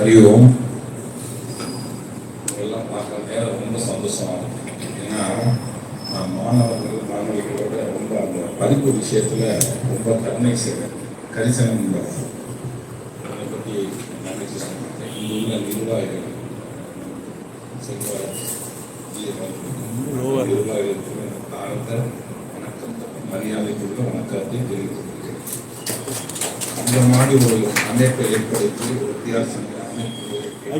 அறிவோம் எல்லாம் பார்க்கறதே ரொம்ப சந்தோஷம். ஏன்னா நான் மாணவர்கள் மாணவிகளோட ரொம்ப அந்த படிப்பு விஷயத்தில் ரொம்ப கருணை செய்வேன், கரிசனம் உள்ளவன். அதை பற்றி நினைச்சு சொன்னேன். இங்கே உள்ள நிர்வாகிகள் நிர்வாகிகளுக்கு ஆழ்ந்த வணக்கம், மரியாதைக்குள்ள வணக்கத்தை தெரிவித்துள்ளேன். அந்த மாதிரி ஒரு அமைப்பை ஏற்படுத்தி ஒரு வித்தியாசம் இந்த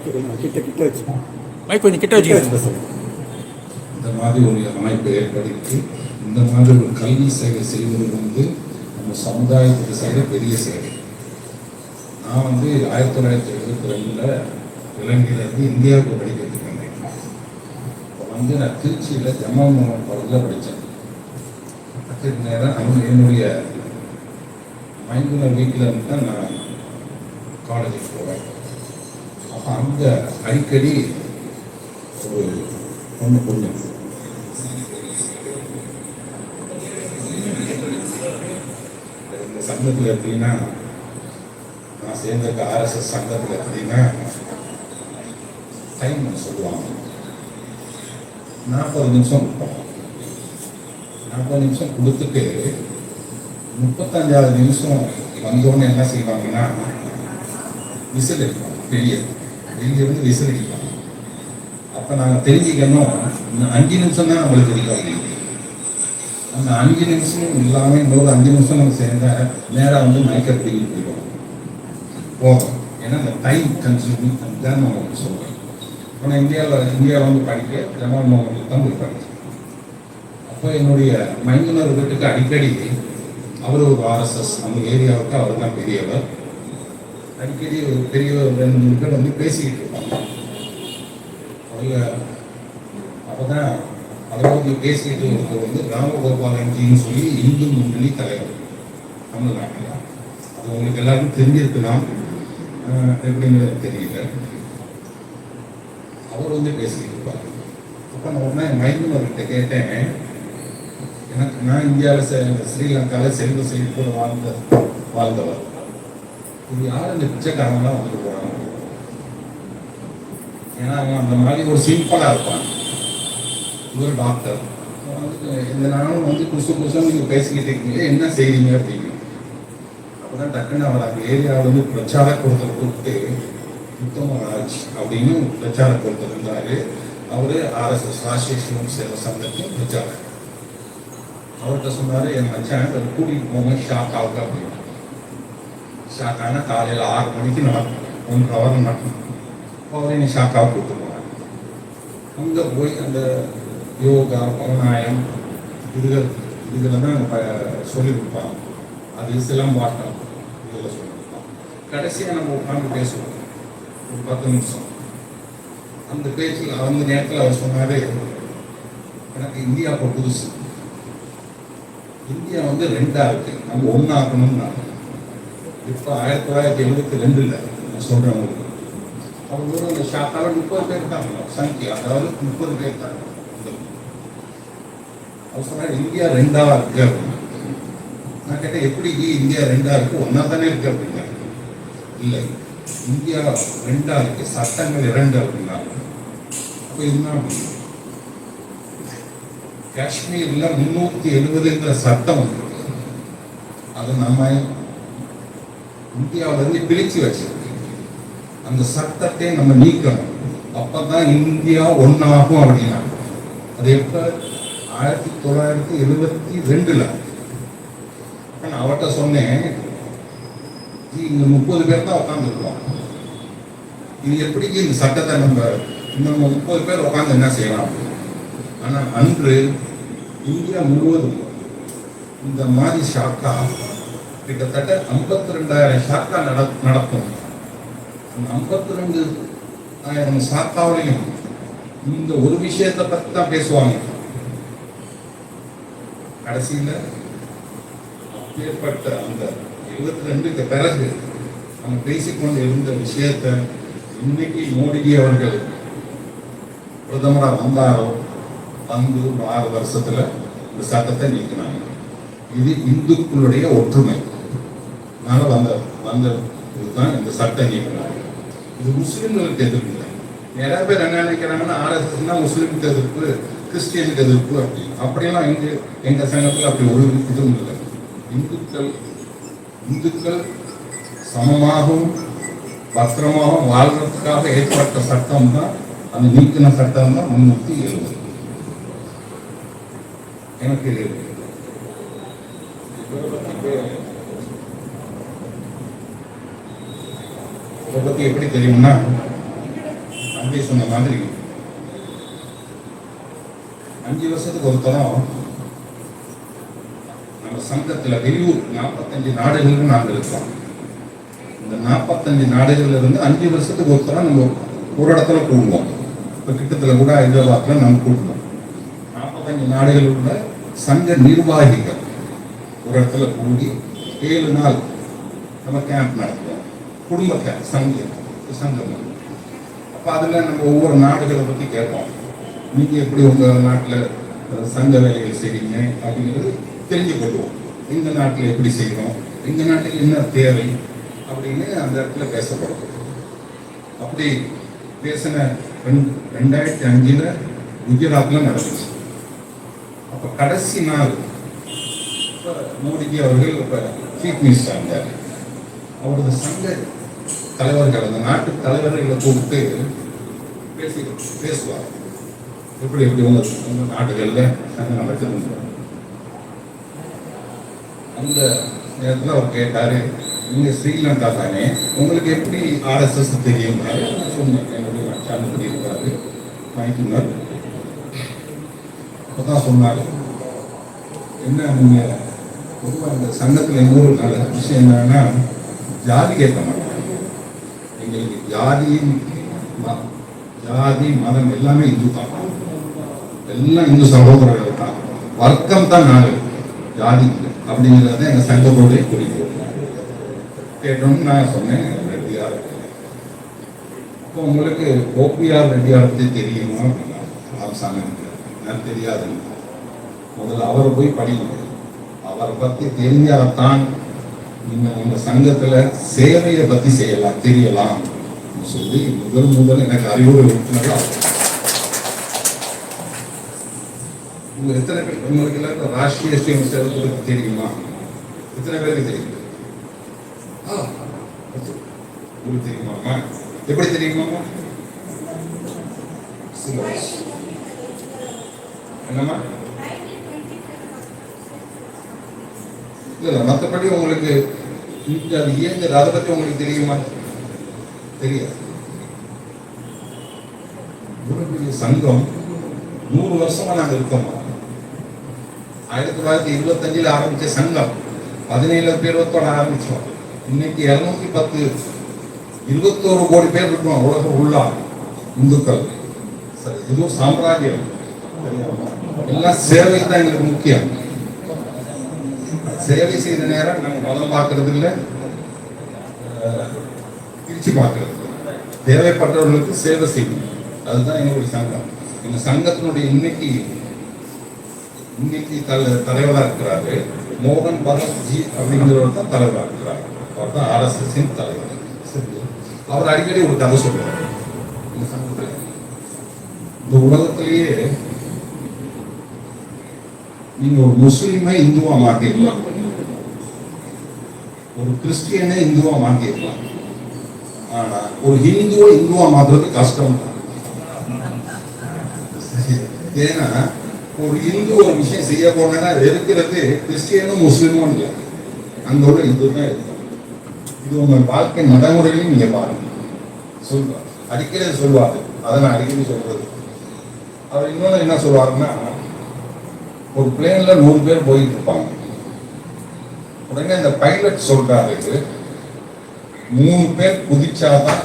மாதிரி ஒரு அமைப்பை ஏற்படுத்தி இந்த மாதிரி ஒரு கல்வி சேவை செய்வது நம்ம சமுதாயத்துக்கு செய்கிற பெரிய சேவை. நான் 1972 இலங்கையிலிருந்து இந்தியாவுக்கு படிக்கிறதுக்கு வந்தேன். இப்போ நான் திருச்சியில் ஜமால் முகமது காலேஜில் படித்தேன். அதுக்கு நேரம் என்னுடைய மைந்தூர் வீட்டில் இருந்து தான் நான் காலேஜுக்கு போவேன். அப்போ அங்கே அடிக்கடி ஒரு பொண்ணு இந்த சங்கத்தில் எப்படின்னா, நான் சேர்ந்திருக்க RSS சங்கத்தில் எப்படின்னா டைம் சொல்லுவாங்க. 40 நிமிஷம் கொடுப்பாங்க. 40 நிமிஷம் கொடுத்துட்டு 35வது நிமிஷம் வந்தோன்னு என்ன செய்வாங்கன்னா விசில் அடிப்பாங்க. வெளியே வந்து விசில் அடிப்பாங்க. அப்போ நாங்கள் தெரிஞ்சுக்கணும், இன்னும் 5 நிமிஷம் தான் நம்மளுக்கு தெரியும். அந்த 5 நிமிஷம் இல்லாமல் இன்னொரு 5 நிமிஷம் நம்ம சேர்ந்த நேராக மைக்கை பிடிக்கிட்டு போகும். ஏன்னா அந்த டைம் கன்சூமிங் தான் நம்ம சொல்கிறோம். ஆனால் இந்தியாவில் படிக்க ஜமால் முகமது தான் போய் படித்தேன். அப்போ என்னுடைய மைந்தனர் வீட்டுக்கு அடிக்கடி அவர் ஒரு RSS, அந்த ஏரியாவுக்கு அவர் தான் பெரியவர். அடிக்கடி ஒரு பெரியவர் 2-3 பேர் பேசிக்கிட்டு இருப்பாங்க. அவங்க அப்போ தான் அதாவது பேசிக்கிட்டு இருக்கிறது ராமகோபாலன்ஜின்னு சொல்லி இந்து முன்னணி தலைவர் தமிழ்நாட்டில். அது உங்களுக்கு எல்லாருக்கும் தெரிஞ்சிருக்கலாம், எப்படின்னு தெரியல. அவர் பேசிக்கிட்டு இருப்பார். அப்போ நான் உடனே மைந்தனர்கிட்ட கேட்டேன், எனக்கு நான் இந்தியாவில் ஸ்ரீலங்காவில் செல்வ செழிப்போடு வாழ்ந்தவர். இது யார் இந்த பிச்சைக்காரங்களாம் வந்துட்டு போகிறாங்க? ஏன்னா அவன் அந்த மாதிரி ஒரு சிம்பிளாக இருப்பான். ஒரு டாக்டர் இந்த நானும் புதுசு நீங்கள் பேசிக்கிட்டு இருக்கீங்க, என்ன செய்றீங்க அப்படின்னு. அப்போதான் டக்குன்னு அவர் அந்த ஏரியாவில் பிரச்சார கொடுத்தல் கூப்பிட்டு உத்தமராஜ் அப்படின்னு பிரச்சார கொடுத்தல் இருந்தார். அவர் RSS ராஜேஸ்வரம் சேவை சங்கத்தின் பிரச்சாரர். அவர்கிட்ட சொன்னார், என் மச்சான் கூட்டிகிட்டு போங்க ஷாக் ஆகுது அப்படின்னு. ஷாக்கான காலையில் 6 மணிக்கு நடக்கும், 1 ஹவர் நடக்கும். அவரை நீ ஷாக்காக கூப்பிட்டு போனாங்க. அங்கே போய் அந்த யோகா பவநாயம் இதில் தான் சொல்லிக் கொடுப்பாங்க. அது சிலம்பாட்டம் இதில் சொல்லிக் கொடுப்பாங்க. கடைசியாக நம்ம உட்காந்து பேசுவோம் ஒரு 10 நிமிஷம். அந்த பேச்சில் அந்த நேரத்தில் அவர் சொன்னார், எனக்கு இந்தியா இப்போ புதுசு, இந்தியா 2ஆக இருக்கு, நம்ம ஒன்றாக்கணும்னு. இப்போ 1972 நான் சொல்கிறேன் உங்களுக்கு. அவங்க அந்த ஷாக்கால 30 பேர் தான் சங்கியா, அதாவது 30 பேர் தான். அவர் சொன்னார் இந்தியா 2ஆக இருக்கு அப்படின்னு. நான் கேட்டேன், எப்படி இந்தியா 2ஆக இருக்கு, ஒன்றா தானே இருக்கு அப்படின்னா. இல்லை, இந்தியா 2ஆக இருக்கு, சட்டங்கள் 2 அப்படின்னா. அப்போ இதுதான் காஷ்மீர்ல 370ங்கிற சட்டம் இருக்கு. அது நம்ம இந்தியாவிலிருந்து பிரிச்சு வச்சிருக்கு. அந்த சட்டத்தை நம்ம நீக்கணும், அப்பதான் இந்தியா ஒன்னாகும் அப்படின்னா. அது எப்ப? 1972. நான் அவர்கிட்ட சொன்னேன், இங்க 30 பேர் தான் உட்காந்துருக்கோம், இது எப்படி இந்த சட்டத்தை நம்ம இன்னும் 30 பேர் உட்காந்து என்ன செய்யலாம்? ஆனா அன்று இந்தியா முழுவதும் இந்த மாதிரி ஷாக்கா கிட்டத்தட்ட 52,000 ஷாக்கா நடக்கும். 52,000 ஷாக்காவிலையும் இந்த ஒரு விஷயத்தை பற்றி தான் பேசுவாங்க. கடைசியில் ஏற்பட்ட அந்த 72க்கு பிறகு நம்ம பேசிக்கொண்டு இருந்த விஷயத்தை இன்னைக்கு மோடிஜி அவர்கள் பிரதமராக வந்தாரோ, 6 வருஷத்துல இந்த சட்டத்தை நீக்கினாங்க. இது இந்துக்களுடைய ஒற்றுமை வந்த இதுதான் இந்த சட்ட நீக்கினாங்க. இது முஸ்லிம்களுக்கு எதிர்ப்பு இல்லை. நிறைய பேர் என்ன நினைக்கிறாங்கன்னா ஆர்எஸ்எஸ்னா முஸ்லிமுக்கு எதிர்ப்பு, கிறிஸ்டியனுக்கு எதிர்ப்பு அப்படின்னு. அப்படியெல்லாம் எங்க சங்கத்தில் அப்படி ஒரு இதுவும் இல்லை. இந்துக்கள் சமமாகவும் பத்திரமாகவும் வாழ்றதுக்காக ஏற்பட்ட சட்டம் தான், அந்த நீக்கின சட்டம் தான் 370. எனக்கு இதை பத்தி எப்படி தெரியும்னா, அங்கே சொன்ன மாதிரி 5 வருஷத்துக்கு ஒரு தரம் நம்ம சங்கத்துல வெளியூர் 45 நாடுகளுக்கு நாங்கள் இருக்கோம். இந்த 45 நாடுகள்ல இருந்து 5 வருஷத்துக்கு ஒரு தரம் நம்ம ஒரு இடத்துல கூடுவோம். இப்ப கிட்டத்துல கூட ஹைதராபாத்ல நம்ம கூட்டணும். 45 நாடுகளில் உள்ள சங்க நிர்வாகிகள் ஒரு இடத்துல கூடி 7 நாள் நம்ம கேம்ப் நடத்துவோம். குடும்ப கேம்ப், சங்கம். அப்ப அதுல நம்ம ஒவ்வொரு நாடுகளை பத்தி கேட்போம். நீங்க எப்படி உங்க நாட்டுல சங்க வேலைகள் செய்றீங்க அப்படிங்கிறது தெரிஞ்சு கொள்வோம். இந்த நாட்டுல எப்படி செய்யறோம், எங்க நாட்டுக்கு என்ன தேவை அப்படின்னு அந்த இடத்துல பேசப்படும். அப்படி பேசின 2005 குஜராத்ல நடந்துச்சு. அப்ப கடைசி நாள் மோடிஜி அவர்கள் இப்ப சீஃப் மினிஸ்டர் இருந்தார். அவரது சங்க தலைவர்கள், அந்த நாட்டு தலைவர்களை கூப்பிட்டு பேசுவார். எப்படி எப்படி உங்க நாட்டுகள்ல சங்கம் நடக்குது. அந்த நேரத்தில் அவர் கேட்டாரு, நீங்க ஸ்ரீலங்கா தானே, உங்களுக்கு எப்படி ஆர்எஸ்எஸ் தெரியும்? சொன்னேன், என்னுடைய மச்சான் இருக்காரு வாங்கினார். அப்பதான் சொன்னாரு, என்ன நீங்க பொதுவாக இந்த சங்கத்தில் இன்னொரு நல்ல விஷயம் என்னன்னா, ஜாதி கேட்க மாட்டாங்க. எங்களுக்கு ஜாதி மதம் எல்லாமே இந்து தான், எல்லாம் இந்து சகோதரர்கள் தான். வர்க்கம் தான் நாடு, ஜாதி அப்படிங்கிறத எங்க சங்கத்தோடைய குறிப்பு கேட்டோம்னு நான் சொன்னேன். ரெட்டியார், இப்போ உங்களுக்கு ஓபிஆர் ரெட்டியார் பற்றி தெரியுமா அப்படின்னா அரசாங்கம் எனக்கு தெரியாது. முதல்ல அவரை போய் படிக்கணும். அவரை பத்தி தெரிஞ்சால்தான் நீங்க உங்க சங்கத்துல சேவையை பத்தி செய்யலாம், தெரியலாம் சொல்லி முதல் எனக்கு அறிவுரை விட்டுனதா. உங்க எத்தனை பேர் உங்களுக்கு எல்லாருக்கும் ராஷ்டிரிய சேவை சேவை தெரியுமா? எத்தனை பேருக்கு தெரியும்? உங்களுக்கு தெரியுமாமா? எப்படி தெரியுமாமா? என்னமா? இல்ல மற்றபடி உங்களுக்கு அது இயங்குது, அதை பற்றி உங்களுக்கு தெரியுமா? தெரியாது. சங்கம் 100 வருஷமா நாங்க இருக்கோம். 1925 ஆரம்பிச்ச சங்கம் 17 பேரோட ஆரம்பிச்சோம். இன்னைக்கு 210 21 கோடி பேர் இருக்கோம் உலகம் உள்ளா இந்துக்கள். இது சாம்ராஜ்யம். எல்லாம் சேவை தான் எங்களுக்கு முக்கியம். சேவை செய்த நேரம் நாங்கள் மதம் பார்க்கறது இல்லை, பிரிச்சு பார்க்கறது. தேவைப்பட்டவர்களுக்கு சேவை செய்யணும், அதுதான் எங்களுடைய சங்கம். எங்க சங்கத்தினுடைய இன்னைக்கு தலைவராக இருக்கிறாரு மோகன் பகத் ஜி அப்படிங்கிறவர் தான் தலைவராக இருக்கிறார். அவர் தான் ஆர்எஸ்எஸ் தலைவர். அவர் அடிக்கடி ஒரு கதை சொல்றாரு. இந்த சங்கத்தில் இந்த உலகத்திலேயே நீங்க ஒரு முஸ்லீமை இந்துவா மாத்திருக்கலாம், ஒரு கிறிஸ்டியனை இந்துவா மாத்திருக்கலாம். ஆனா ஒரு ஹிந்துவை இந்துவா மாத்துறது கஷ்டம். ஏன்னா ஒரு இந்து ஒரு விஷயம் செய்ய போனா இருக்கிறது கிறிஸ்டியனும் முஸ்லீமும் இல்லை, அங்க உள்ள இந்து தான் இருக்கும். இது உங்க வாழ்க்கை நடைமுறையிலும் நீங்க பாருங்க. சொல்லுவார், அடிக்கடி சொல்லுவாரு. அதை நான் அடிக்கடி சொல்றது. அவர் இன்னொன்று என்ன சொல்லுவாருன்னா, ஒரு பிளேன்ல 100 பேர் போயிட்டு இருப்பாங்க. உடனே இந்த பைலட் சொல்றாரு, 3 பேர் குதிச்சாதான்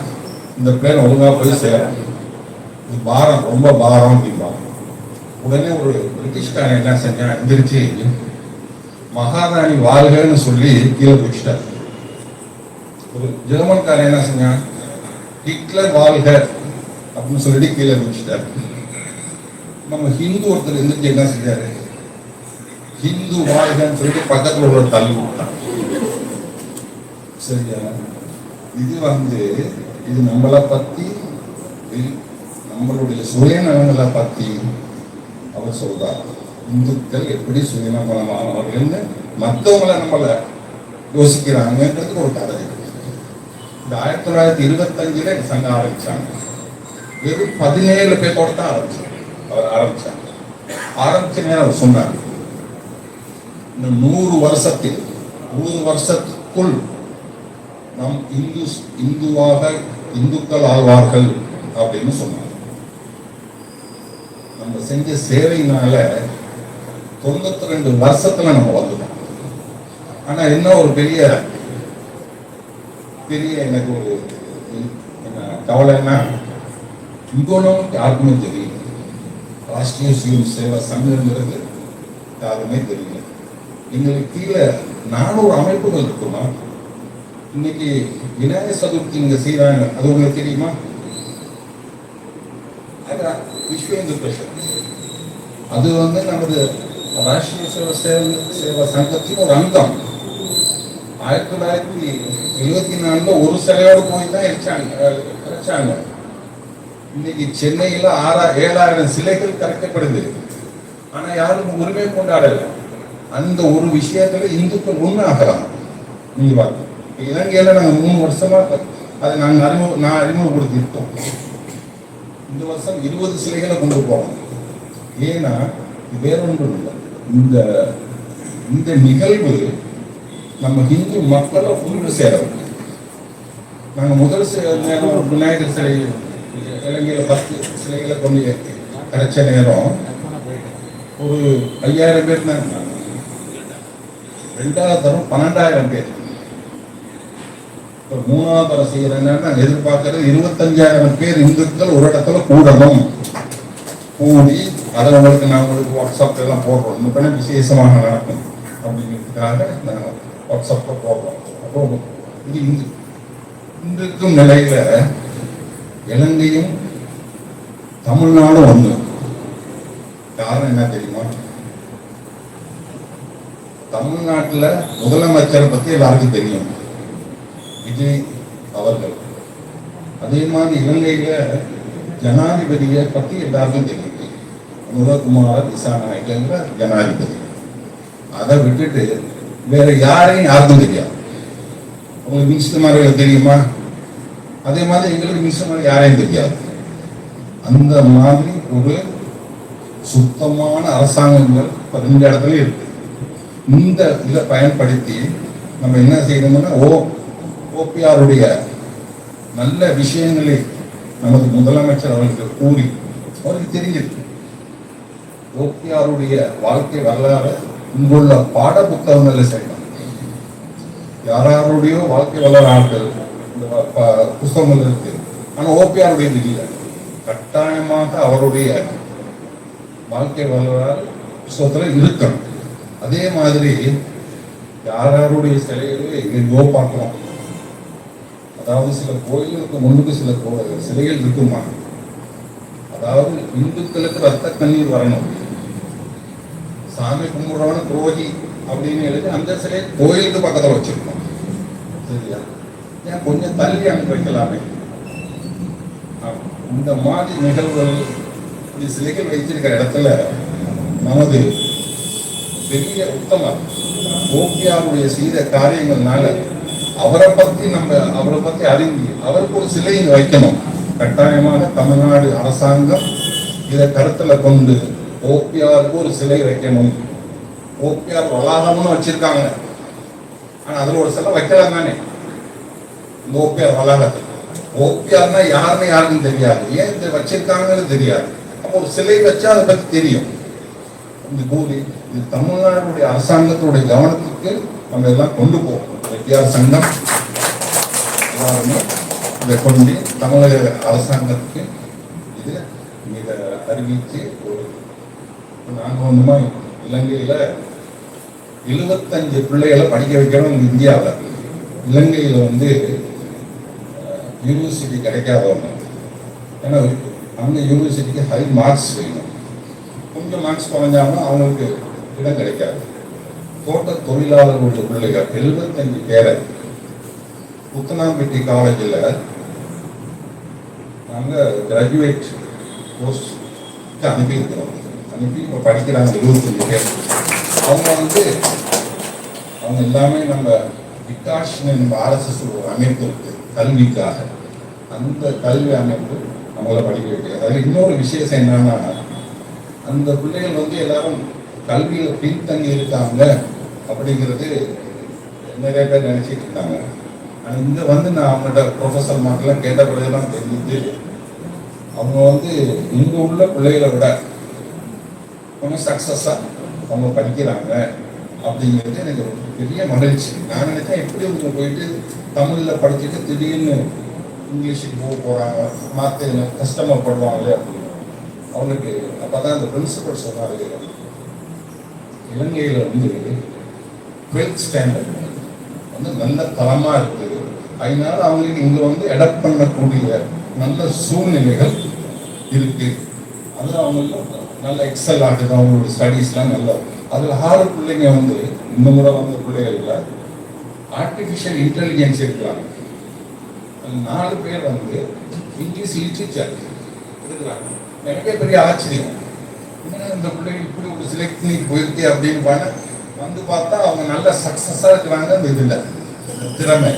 இந்த பிளேன் ஒழுங்கா போய் சேரும், இது பாரம், ரொம்ப பாரம் அப்படிம்பாங்க. உடனே ஒரு பிரிட்டிஷ்காரன் என்ன செஞ்சான், எந்திரிச்சு மகாராணி வாழ்கன்னு சொல்லி கீழே குடிச்சிட்டார். ஒரு ஜெர்மன்காரன் என்ன செஞ்சான், ஹிட்லர் வாழ்க அப்படின்னு சொல்லிட்டு கீழே குடிச்சிட்டார். நம்ம ஹிந்து ஒருத்தர் எந்திரிச்சு என்ன செஞ்சாரு, ஹிந்து வாழ்கன்னு சொல்லிட்டு பக்கத்துல ஒரு தள்ளி விட்டான். சரியா? இது இது நம்மளை பத்தி, நம்மளுடைய சுயநலங்களை பத்தி அவர் சொல்றார். இந்துக்கள் எப்படி சுயநலமானவர்கள்னு மற்றவங்களை நம்மளை யோசிக்கிறாங்கிறது ஒரு கதை. இந்த 1925 சங்கம் ஆரம்பிச்சாங்க. வெறும் 17 பேரோட தான் ஆரம்பிச்சாங்க. ஆரம்பிச்ச நேரம் அவர் சொன்னார், இன்னும் 100 வருஷத்துக்குள் நம் இந்துக்கள் ஆழ்வார்கள் அப்படின்னு சொன்னார். நம்ம செஞ்ச சேவையினால 92 வருஷத்துல நம்ம வந்துட்டோம். ஆனா என்ன ஒரு பெரிய எனக்கு ஒரு கவலைன்னா, இங்கோனும் யாருக்குமே தெரியல. ராஷ்டிரிய சிவம் சேவா சங்கங்கிறது யாருமே தெரியல. எங்களுக்கு கீழே 400 அமைப்புகள் இருக்குமா. இன்னைக்கு விநாயகர் சதுர்த்தி இங்க செய்யறாங்க, அது உங்களுக்கு தெரியுமா? விஸ்வ இந்து பரிஷத், அது நமது ராஷ்டிரிய சேவா சங்கத்தின் ஒரு அங்கம். 1974 ஒரு சிலையோடு போய் தான் கிடைச்சாங்க. இன்னைக்கு சென்னையில 7,000 சிலைகள் கரைக்கப்படுது. ஆனா யாரும் உரிமை கொண்டாடல. அந்த ஒரு விஷயத்துல இந்துக்கள் ஒண்ணு ஆகலாம். நீங்க பாருங்க, இலங்கையில நாங்க 3 வருஷமா அதை நான் அறிமுகப்படுத்திட்டோம். இந்த வருஷம் 20 சிலைகளை கொண்டு போறோம். ஏன்னா வேற ஒன்றும் இல்லை, இந்த நிகழ்வு நம்ம இந்து மக்களை ஒன்று சேரும். நாங்க முதல் நேரம் விநாயகர் சிலை இலங்கையில 10 சிலைகளை கொண்டு கிடைச்ச நேரம் ஒரு 5,000 பேர் தான் இருந்தாங்க. 2வது தரம் 12,000 பேர். 3வது தரம் செய்யற நேரம் நாங்கள் எதிர்பார்க்கறது 25,000 பேர் இந்துக்கள் ஒரு இடத்துல கூடணும். கூடி அதை உங்களுக்கு வாட்ஸ்அப்ல எல்லாம் போடுறோம். இன்னும் விசேஷமாக நடக்கும் அப்படிங்கிறதுக்காக நாங்கள் வாட்ஸ்அப்ல போடுறோம். அப்போ இது இன்றைக்கும் நிலையில இலங்கையும் தமிழ்நாடும் ஒண்ணு. காரணம் என்ன தெரியுமா? தமிழ்நாட்டுல முதலமைச்சரை பத்தி எல்லாருக்கும் தெரியும், விஜய் அவர்கள். அதே மாதிரி இலங்கையில ஜனாதிபதியை பத்தி எல்லாருக்கும் தெரியும், அனுரகுமார திசாநாயக்கங்கிற ஜனாதிபதி. அதை விட்டுட்டு வேற யாரையும் யாருக்கும் தெரியாது. உங்களுக்கு மினிஸ்டர்மார்கள் தெரியுமா? அதே மாதிரி எங்களுக்கு மினிஸ்டர்மார்கள் யாரையும் தெரியாது. அந்த மாதிரி ஒரு சுத்தமான அரசாங்கங்கள் 2 இடத்துல இருக்கு. இந்த இதை பயன்படுத்தி நம்ம என்ன செய்யணும்னா, ஓபிஆருடைய நல்ல விஷயங்களை நமது முதலமைச்சர் அவர்களுக்கு கூறி, அவருக்கு தெரிஞ்சிருக்கு ஓபிஆருடைய வாழ்க்கை வரலாறு இங்குள்ள பாட புத்தகங்கள்ல செய்யணும். யாராருடைய வாழ்க்கை வரலாறு புத்தகங்கள் இருக்கு, ஆனா ஓபிஆருடைய இல்லை. கட்டாயமாக அவருடைய வாழ்க்கை வரலாறு புத்தகத்துல இருக்கணும். அதே மாதிரி யாராருடைய சிலைகளே எங்கெங்கோ பார்க்கலாம். அதாவது சில கோயில்களுக்கு முன்னுக்கு சில சிலைகள் இருக்குமா, அதாவது இந்துக்களுக்கு ரத்த கண்ணீர் வரணும், சாமி கும்பிடுறவன துரோகி அப்படின்னு எழுதி அந்த சிலை கோயிலுக்கு பக்கத்துல வச்சிருக்கோம். சரியா? ஏன் கொஞ்சம் தள்ளி அங்க வைக்கலாமே. இந்த மாதிரி நிகழ்வுகள், இந்த சிலைகள் வைத்திருக்கிற இடத்துல நமது பெரிய உத்தமர் ஓபிஆருடைய செய்த காரியங்கள்னால அவரை பத்தி அறிந்து அவருக்கு ஒரு சிலை வைக்கணும். கட்டாயமாக தமிழ்நாடு அரசாங்கம் இதை கருத்துல கொண்டு ஓபிஆருக்கு ஒரு சிலை வைக்கணும். ஓபிஆர் வளாகம்னு வச்சிருக்காங்க, ஆனா அதுல ஒரு சிலை வைக்கலாம் தானே. இந்த ஓபிஆர் வளாகத்தில் ஓபிஆர்னா யாருன்னு யாருக்கும் தெரியாது, ஏன் இதை வச்சிருக்காங்கன்னு தெரியாது. அப்போ ஒரு சிலை வச்சா அதை பத்தி தெரியும். இந்த கூலி இது தமிழ்நாடுடைய அரசாங்கத்துடைய கவனத்துக்கு நம்ம எல்லாம் கொண்டு போவோம். ரெட்டியார் சங்கம் எல்லாருமே இதை கொண்டு தமிழக அரசாங்கத்துக்கு இது இதை அறிவித்து நாங்கள் இலங்கையில 75 பிள்ளைகளை படிக்க வைக்கணும். இந்தியாவில் இலங்கையில யூனிவர்சிட்டி கிடைக்காதவங்க, ஏன்னா அந்த யூனிவர்சிட்டிக்கு ஹை மார்க்ஸ் வேணும். கொஞ்சம் மார்க்ஸ் குறைஞ்சாலும் அவங்களுக்கு இடம் கிடைக்காது. தோட்ட தொழிலாளர்களுடைய பிள்ளைகள் 75 பேரை புத்தனாம்பட்டி காலேஜில் நாங்கள் கிராஜுவேட் போஸ்ட்க்கு அனுப்பியிருக்கிறோம். அனுப்பி இப்போ படிக்கிறாங்க 25 பேர். அவங்க எல்லாமே நம்ம விகாஷ் RSS ஒரு அமைப்பு இருக்கு கல்விக்காக. அந்த கல்வி அமைப்பு நம்மளை படிக்க வைக்கிறது. அதில் இன்னொரு விசேஷம் என்னன்னா, அந்த பிள்ளைகள் எல்லாரும் கல்வியில் பின்தங்கி இருக்காங்க அப்படிங்கிறது நிறைய பேர் நினைச்சிட்டு இருக்காங்க. ஆனால் இங்கே நான் அவங்கள்ட்ட ப்ரொஃபஸர் மாட்டெல்லாம் கேட்ட பிள்ளைகள்லாம் தெரிஞ்சு அவங்க இங்கே உள்ள பிள்ளைகளை விட கொஞ்சம் சக்ஸஸாக அவங்க படிக்கிறாங்க அப்படிங்கிறது எனக்கு பெரிய மகிழ்ச்சி. நான் நினைச்சேன் எப்படி அவங்க போயிட்டு தமிழில் படிச்சுட்டு திடீர்னு இங்கிலீஷுக்கு போகிறாங்க, மாற்ற கஷ்டமாக படுவாங்களே அப்படின்னு. அவங்களுக்கு அப்போ தான் அந்த பிரின்சிபல் சொன்னார், இலங்கையில் 12th ஸ்டாண்டர்ட் நல்ல தரமாக இருக்குது. அதனால அவங்களுக்கு இங்கே அடாப்ட் பண்ணக்கூடிய நல்ல சூழ்நிலைகள் இருக்கு. அது அவங்களுக்கு நல்ல எக்ஸல் ஆகுது. அவங்களோட ஸ்டடீஸ்லாம் நல்லா. அதில் 6 பிள்ளைங்க இந்த முறை பிள்ளைகள்ல ஆர்டிஃபிஷியல் இன்டெலிஜென்ஸ் இருக்கிறாங்க. 4 பேர் இங்கிலீஷ் லிட்ரேச்சர் இருக்கிறாங்க. எனக்கே பெரிய ஆச்சரியம், இந்த பிள்ளைங்க இப்படி ஒரு செலக்ட் பண்ணி போயிருக்கு அப்படின்னு பார்த்தா அவங்க நல்ல சக்சஸா இருக்கிறாங்க. அந்த இதில் திறமை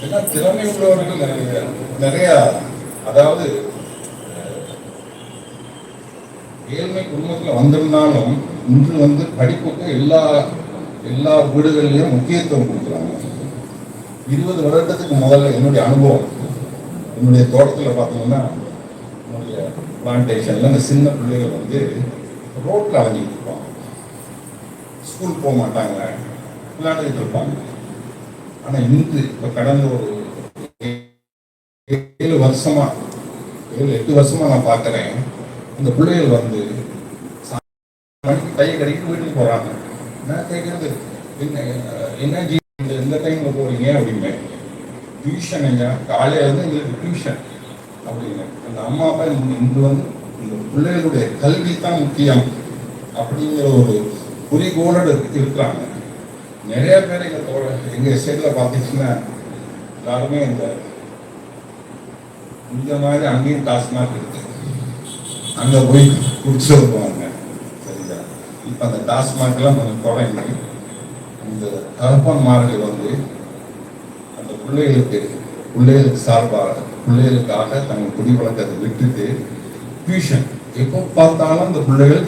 ஏன்னா திறமை உள்ளவர்கள் நிறைய, அதாவது ஏழ்மை குடும்பத்தில் வந்திருந்தாலும் இன்று படிப்புக்கு எல்லா வீடுகளிலையும் முக்கியத்துவம் கொடுக்குறாங்க. 20 வருடத்துக்கு முதல்ல என்னுடைய அனுபவம், என்னுடைய தோட்டத்தில் பார்த்தீங்கன்னா என்னுடைய பிளான்டேஷன்ல இந்த சின்ன பிள்ளைகள் ரோட்டில் அலைஞ்சிட்டு இருப்பாங்க. ஸ்கூல் போக மாட்டாங்க, விளையாண்டுக்கிட்டு இருப்பாங்க. ஆனால் இன்று இப்போ கடந்த ஒரு 7 வருஷமா 7-8 வருஷமா நான் பார்க்குறேன், இந்த பிள்ளைகள் கை கடிக்கிட்டு வீட்டுக்கு போகிறாங்க. நான் கேட்குறது, என்ன எந்த டைமில் போகிறீங்க அப்படின்னு. டியூஷன் ஐயா, காலையில் எங்களுக்கு டியூஷன் அப்படின்னு. அந்த அம்மா அப்பா இன்று இந்த பிள்ளைகளுடைய கல்வி தான் முக்கியம் அப்படிங்கிற ஒரு குறிக்கோளோடு இருக்கிறாங்க. நிறைய பேர் எங்கள் சைடில் பார்த்தீங்கன்னா எல்லாருமே இந்த மாதிரி அங்கேயும் டாஸ்மாக் இருக்கு, அங்கே போய் குடிச்சு வருவாங்க. சரிங்களா? இப்போ அந்த டாஸ்மாக்லாம் கொஞ்சம் தொடங்கி இந்த தகப்பன்மார்கள் அந்த பிள்ளைகளுக்கு சார்பாக பிள்ளைகளுக்காக தங்கள் குடிவழக்கத்தை விட்டுட்டு டியூஷன், எப்போ பார்த்தாலும் அந்த பிள்ளைகள்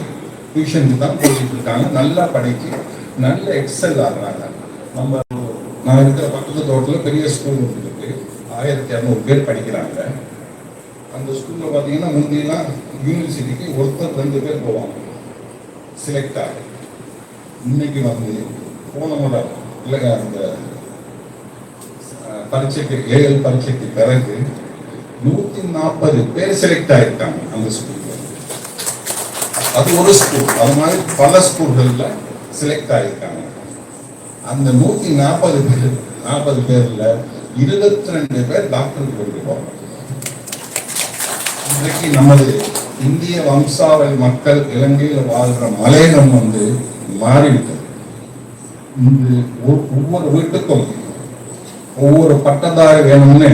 டியூஷனுக்கு தான் போயிட்டு இருக்காங்க. நல்லா படிச்சு நல்ல எக்ஸல் ஆகுறாங்க. நான் இருக்கிற பக்கத்து தோட்டத்தில் பெரிய ஸ்கூல் இருக்கு, 1200 பேர் படிக்கிறாங்க. அந்த ஸ்கூலில் பார்த்தீங்கன்னா முந்தியெல்லாம் யூனிவர்சிட்டிக்கு 1-2 பேர் போவாங்க செலக்ட் ஆகி. இன்னைக்கு போன முறை இல்லைங்க, அந்த பரீட்சைக்கு ஏஎல் பரீட்சைக்கு பிறகு 140 பேர் செலக்ட் ஆகிருக்காங்க அந்த ஸ்கூல்ல. அது ஒரு ஸ்கூல், அது மாதிரி பல ஸ்கூல்கள்ல செலக்ட் ஆகிருக்காங்க. அந்த 140 பேர்ல 22 பேர் டாக்டருக்கு படிக்கிறோம். இன்றைக்கு நமது இந்திய வம்சாவளி மக்கள் இலங்கையில் வாழ்கிற மலையகம் மாறிவிட்டது. இன்று ஒவ்வொரு வீட்டுக்கும் ஒவ்வொரு பட்டதாரி வேணும்னு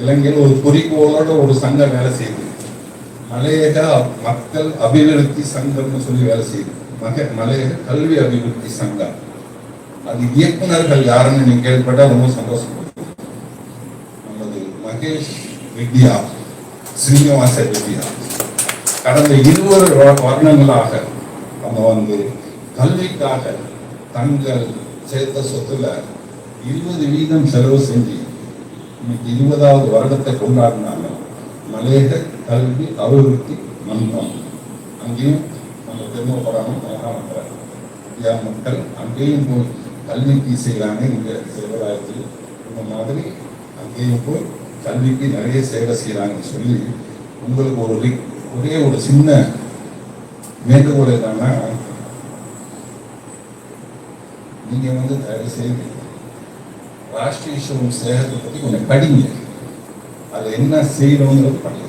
இலங்கையில் ஒரு குறிக்கோளோட ஒரு சங்கம் வேலை செய்யுது. மலையக மக்கள் அபிவிருத்தி சங்கம்னு சொல்லி வேலை செய்யுது. மலையக கல்வி அபிவிருத்தி சங்கம். அது இயக்குநர்கள் யாருன்னு நீங்க கேள்விப்பட்டா ரொம்ப சந்தோஷப்படுது. நமது மகேஷ் வித்யா, ஸ்ரீனிவாச வித்யா கடந்த 20 வருடங்களாக அவங்க கல்விக்காக தங்கள் சேர்த்த சொத்துல 20% செலவு செஞ்சு இன்னைக்கு 20வது வருடத்தை கொண்டாடினாங்க. மலையக கல்வி அபிவிருத்தி மன்றம், அங்கேயும் நம்ம பெருமைப்படணும். இந்தியா மக்கள் அங்கேயும் போய் கல்விக்கு செய்யறாங்க. இங்க சேவராயத்தில் இந்த மாதிரி அங்கேயும் போய் கல்விக்கு நிறைய சேவை செய்யறாங்கன்னு சொல்லி உங்களுக்கு ஒரே ஒரு சின்ன வேண்டுகோள் என்னன்னா, நீங்க தயவு செய்து ராஷ்டிரிய ஸ்வரம் சேகத்தை பத்தி கொஞ்சம் படிங்க. அது என்ன செய்யணுங்கிறது படிங்க.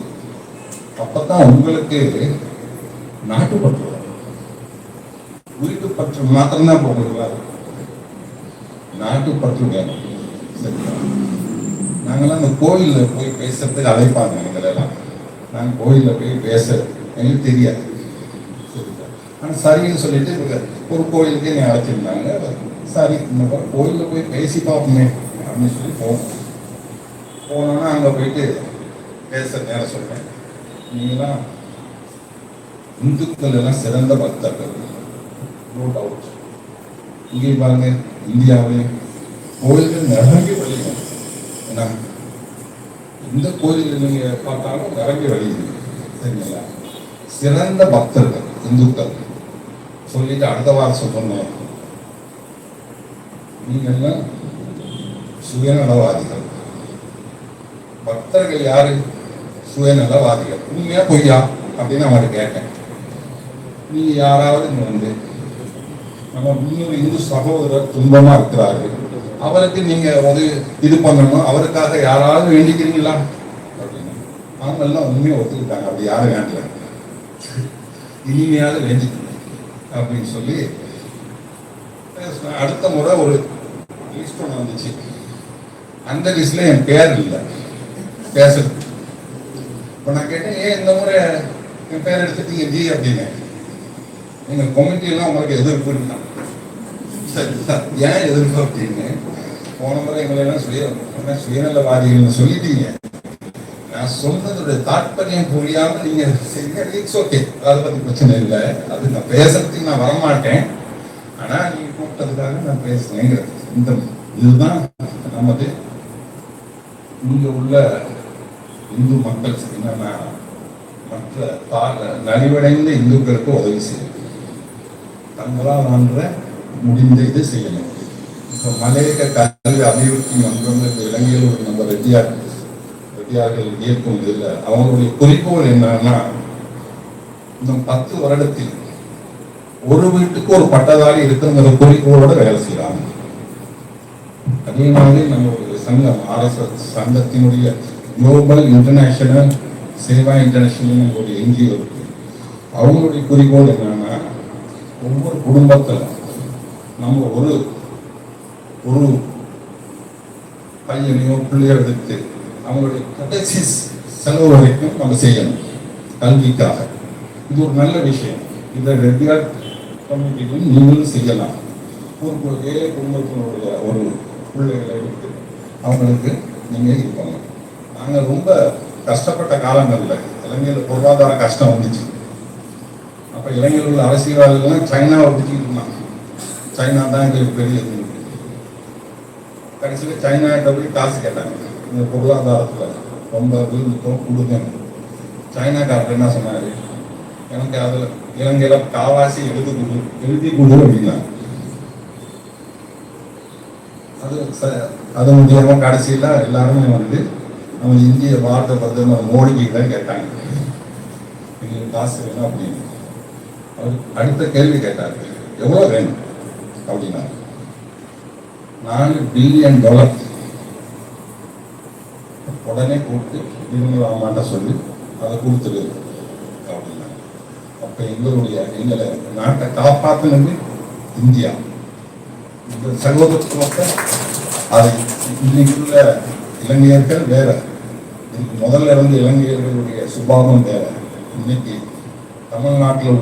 அப்பதான் உங்களுக்கு நாட்டுப்பற்று வரும். வீட்டுப்பற்று மாத்திரம்தான் போகலாம், நாட்டுப்பற்று வேணும். சரிங்களா? நாங்கெல்லாம் அந்த கோயிலில் போய் பேசுறதுக்கு அழைப்பாங்க எங்களெல்லாம். நான் கோயிலில் போய் பேச எனக்கு தெரியாது. ஆனால் சரின்னு சொல்லிட்டு ஒரு கோயிலுக்கு என்னை அழைச்சிருந்தாங்க. சரி, இந்த கோயிலில் போய் பேசி பார்ப்போமே அப்படின்னு சொல்லி போனோன்னா அங்கே போயிட்டு பேச நேரம் சொல்கிறேன். நீங்களாம் இந்துக்கள் எல்லாம் சிறந்த பக்தர்கள், நோ டவுட். இங்கே பாருங்க, இந்தியாவிலையும் கோயில்கள் நிரம்பி வழியும். ஏன்னா இந்த கோயிலில் நீங்கள் பார்த்தாலும் நிரம்பி வழியுது. சரிங்களா? சிறந்த பக்தர்கள் இந்துக்கள் சொல்லிட்டு அடுத்த வாரம் சொன்னேன், நீங்கள்லாம் சுயநலவாதிகள். பக்தர்கள் யாரு? சுயநலவாதிகள். உண்மையா பொய்யா அப்படின்னு அவர்கிட்ட கேட்டேன். நீங்க யாராவது இங்க வந்து நம்ம இன்னொரு இந்து சகோதரர் துன்பமா இருக்கிறாரு, அவருக்கு நீங்க ஒரு இது பண்ணணும், அவருக்காக யாராவது வேண்டிக்கிறீங்களா அப்படின்னு. அவங்கெல்லாம் உண்மையை ஒத்துக்கிட்டாங்க. அப்படி யாரும் வேண்டல, இனிமையாவது வேண்டிக்கணும் அப்படின்னு சொல்லி அடுத்த முறை ஒரு லிஸ்ட் ஒன்று வந்துச்சு. அந்த லிஸ்ட்ல என் பேர் இல்லை பேசுறது. இப்போ நான் கேட்டேன், ஏன் இந்த முறை என் பேர் எடுத்துட்டீங்க ஜி அப்படின்னு. எங்க கமிட்டியெல்லாம் உங்களுக்கு எதிர்ப்பு இருந்தான். ஏன் எதிர்ப்பு அப்படின்னு, போன முறை எங்களை எல்லாம் சுயநலவாதிகள்னு சொல்லிட்டீங்க. நான் சொன்னதோட தாற்பயம் புரியாம நீங்க இட்ஸ் ஓகே, அதை பத்தி பிரச்சனை இல்லை, அது நான் பேசுறதுக்கு நான் வரமாட்டேன், ஆனா நீங்க கூப்பிட்டதுக்காக நான் பேசுறேங்கிறது. இந்த இதுதான் நமது இங்க உள்ள இந்து மக்கள் என்னன்னா, மற்ற நலிவடைந்த இந்துக்களுக்கு உதவி செய்யும், தங்களால் ஆன்ற முடிந்த இது செய்யணும். இப்போ மலையக கல்வி அபிவிருத்தி மன்றம் இலங்கையில் நம்ம ரெட்டியார்கள் இயக்கும் இதில் அவங்களுடைய குறிக்கோள் என்னன்னா, இந்த 10 வருடத்தில் ஒரு வீட்டுக்கு ஒரு பட்டதாரி இருக்குங்கிற குறிக்கோளோட வேலை செய்யறாங்க. அதே மாதிரி நம்ம ஒரு சங்கம், RSS சங்கத்தினுடைய குளோபல் இன்டர்நேஷனல் சேவா இன்டர்நேஷனல் ஒரு என்ஜிஓ இருக்கு. அவங்களுடைய குறிக்கோள் என்னன்னா, ஒவ்வொரு குடும்பத்தில் நம்ம ஒரு ஒரு பையனையோ பிள்ளையோ எடுத்து அவங்களுடைய கடைசி செலவு வரைக்கும் நம்ம செய்யணும் கல்விக்காக. இது ஒரு நல்ல விஷயம். இதை ரெகுலர் கம்யூனிட்டிக்கும் நீங்களும் செய்யலாம். ஒரு ஏழை குடும்பத்தினுடைய ஒரு பிள்ளைகளை எடுத்து அவங்களுக்கு நீங்கள் இருப்பாங்க. நாங்கள் ரொம்ப கஷ்டப்பட்ட காலங்களில் இலங்கையில் பொருளாதார கஷ்டம் வந்துச்சு. அப்போ இலங்கையில் உள்ள அரசியல்வாதிகள்லாம் சைனாவை பிடிச்சிக்கிட்டு இருந்தாங்க. சைனா தான் எங்களுக்கு பெரிய கடைசியில் சைனாட்ட போய் காசு கேட்டாங்க. இந்த பொருளாதாரத்தில் ரொம்ப விழுந்துட்டோம், கொடுங்க. சைனாக்காரர் என்ன சொன்னார், எனக்கு அதில் இலங்கையில் காவாசி எழுதி கொடு அப்படின்னா அது முடியாம கடைசியில் எல்லாருமே வந்து நம்ம இந்திய பாரத பிரதமர் மோடிக்கு தான் கேட்டாங்க, எங்களுக்கு காசு வேணும் அப்படின்னு. அவர் அடுத்த கேள்வி கேட்டார், எவ்வளோ வேணும் அப்படின்னா, $4 பில்லியன் உடனே கூப்பிட்டு இவங்களாமாட்ட சொல்லி அதை கொடுத்துரு அப்படின்னா. அப்போ எங்களை நாட்டை காப்பாற்றினது இந்தியா. இந்த சகோதரத்துவத்தை அதை இன்னைக்கு உள்ள இளைஞர்கள் வேற, முதல்ல இருந்து இளைஞர்களுடைய சுபாவம் வேற. இன்னைக்கு தமிழ்நாட்டில்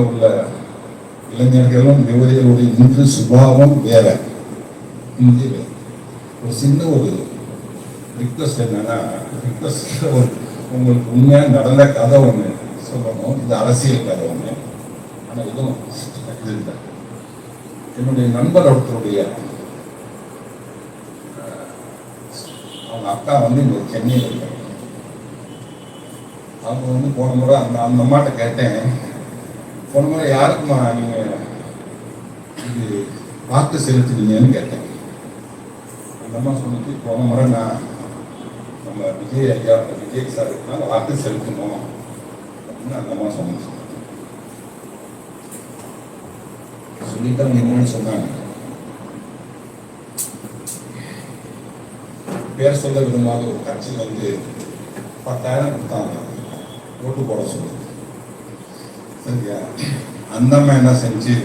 உள்ள இளைஞர்களும் யுவதிகளுடைய இன்று சுபாவம் வேற. இங்கே ஒரு சின்ன ஒரு ரிக்வஸ்ட் என்னன்னா, உங்களுக்கு உண்மையாக நடந்த கதை ஒன்று சொல்லணும். இது அரசியல் கதை ஒன்று, ஆனால் இதுவும் இது இல்லை. என்னுடைய நண்பர் ஒருத்தருடைய அவங்க அக்கா வந்து இங்கே சென்னையில் இருக்காங்க. அவங்க வந்து போன முறை அந்த அம்மாட்ட கேட்டேன், போன முறை யாருக்குமா நீங்கள் இது வாக்கு செலுத்துனீங்கன்னு கேட்டேன். அந்த அம்மா சொல்லிட்டு, போன முறை நான் நம்ம விஜய் சாருக்கு தான் வாக்கு செலுத்தணும் அப்படின்னு அந்த அம்மா சொன்னாங்க. சொல்லிட்டு அவங்க என்னன்னு சொன்னாங்க, பேர் சொல்ல விரும்பாத ஒரு கட்சி வந்து 10,000 கொடுத்தாங்க ஓட்டு போட சொல்லி. சரியா? அந்த அம்மா என்ன செஞ்சு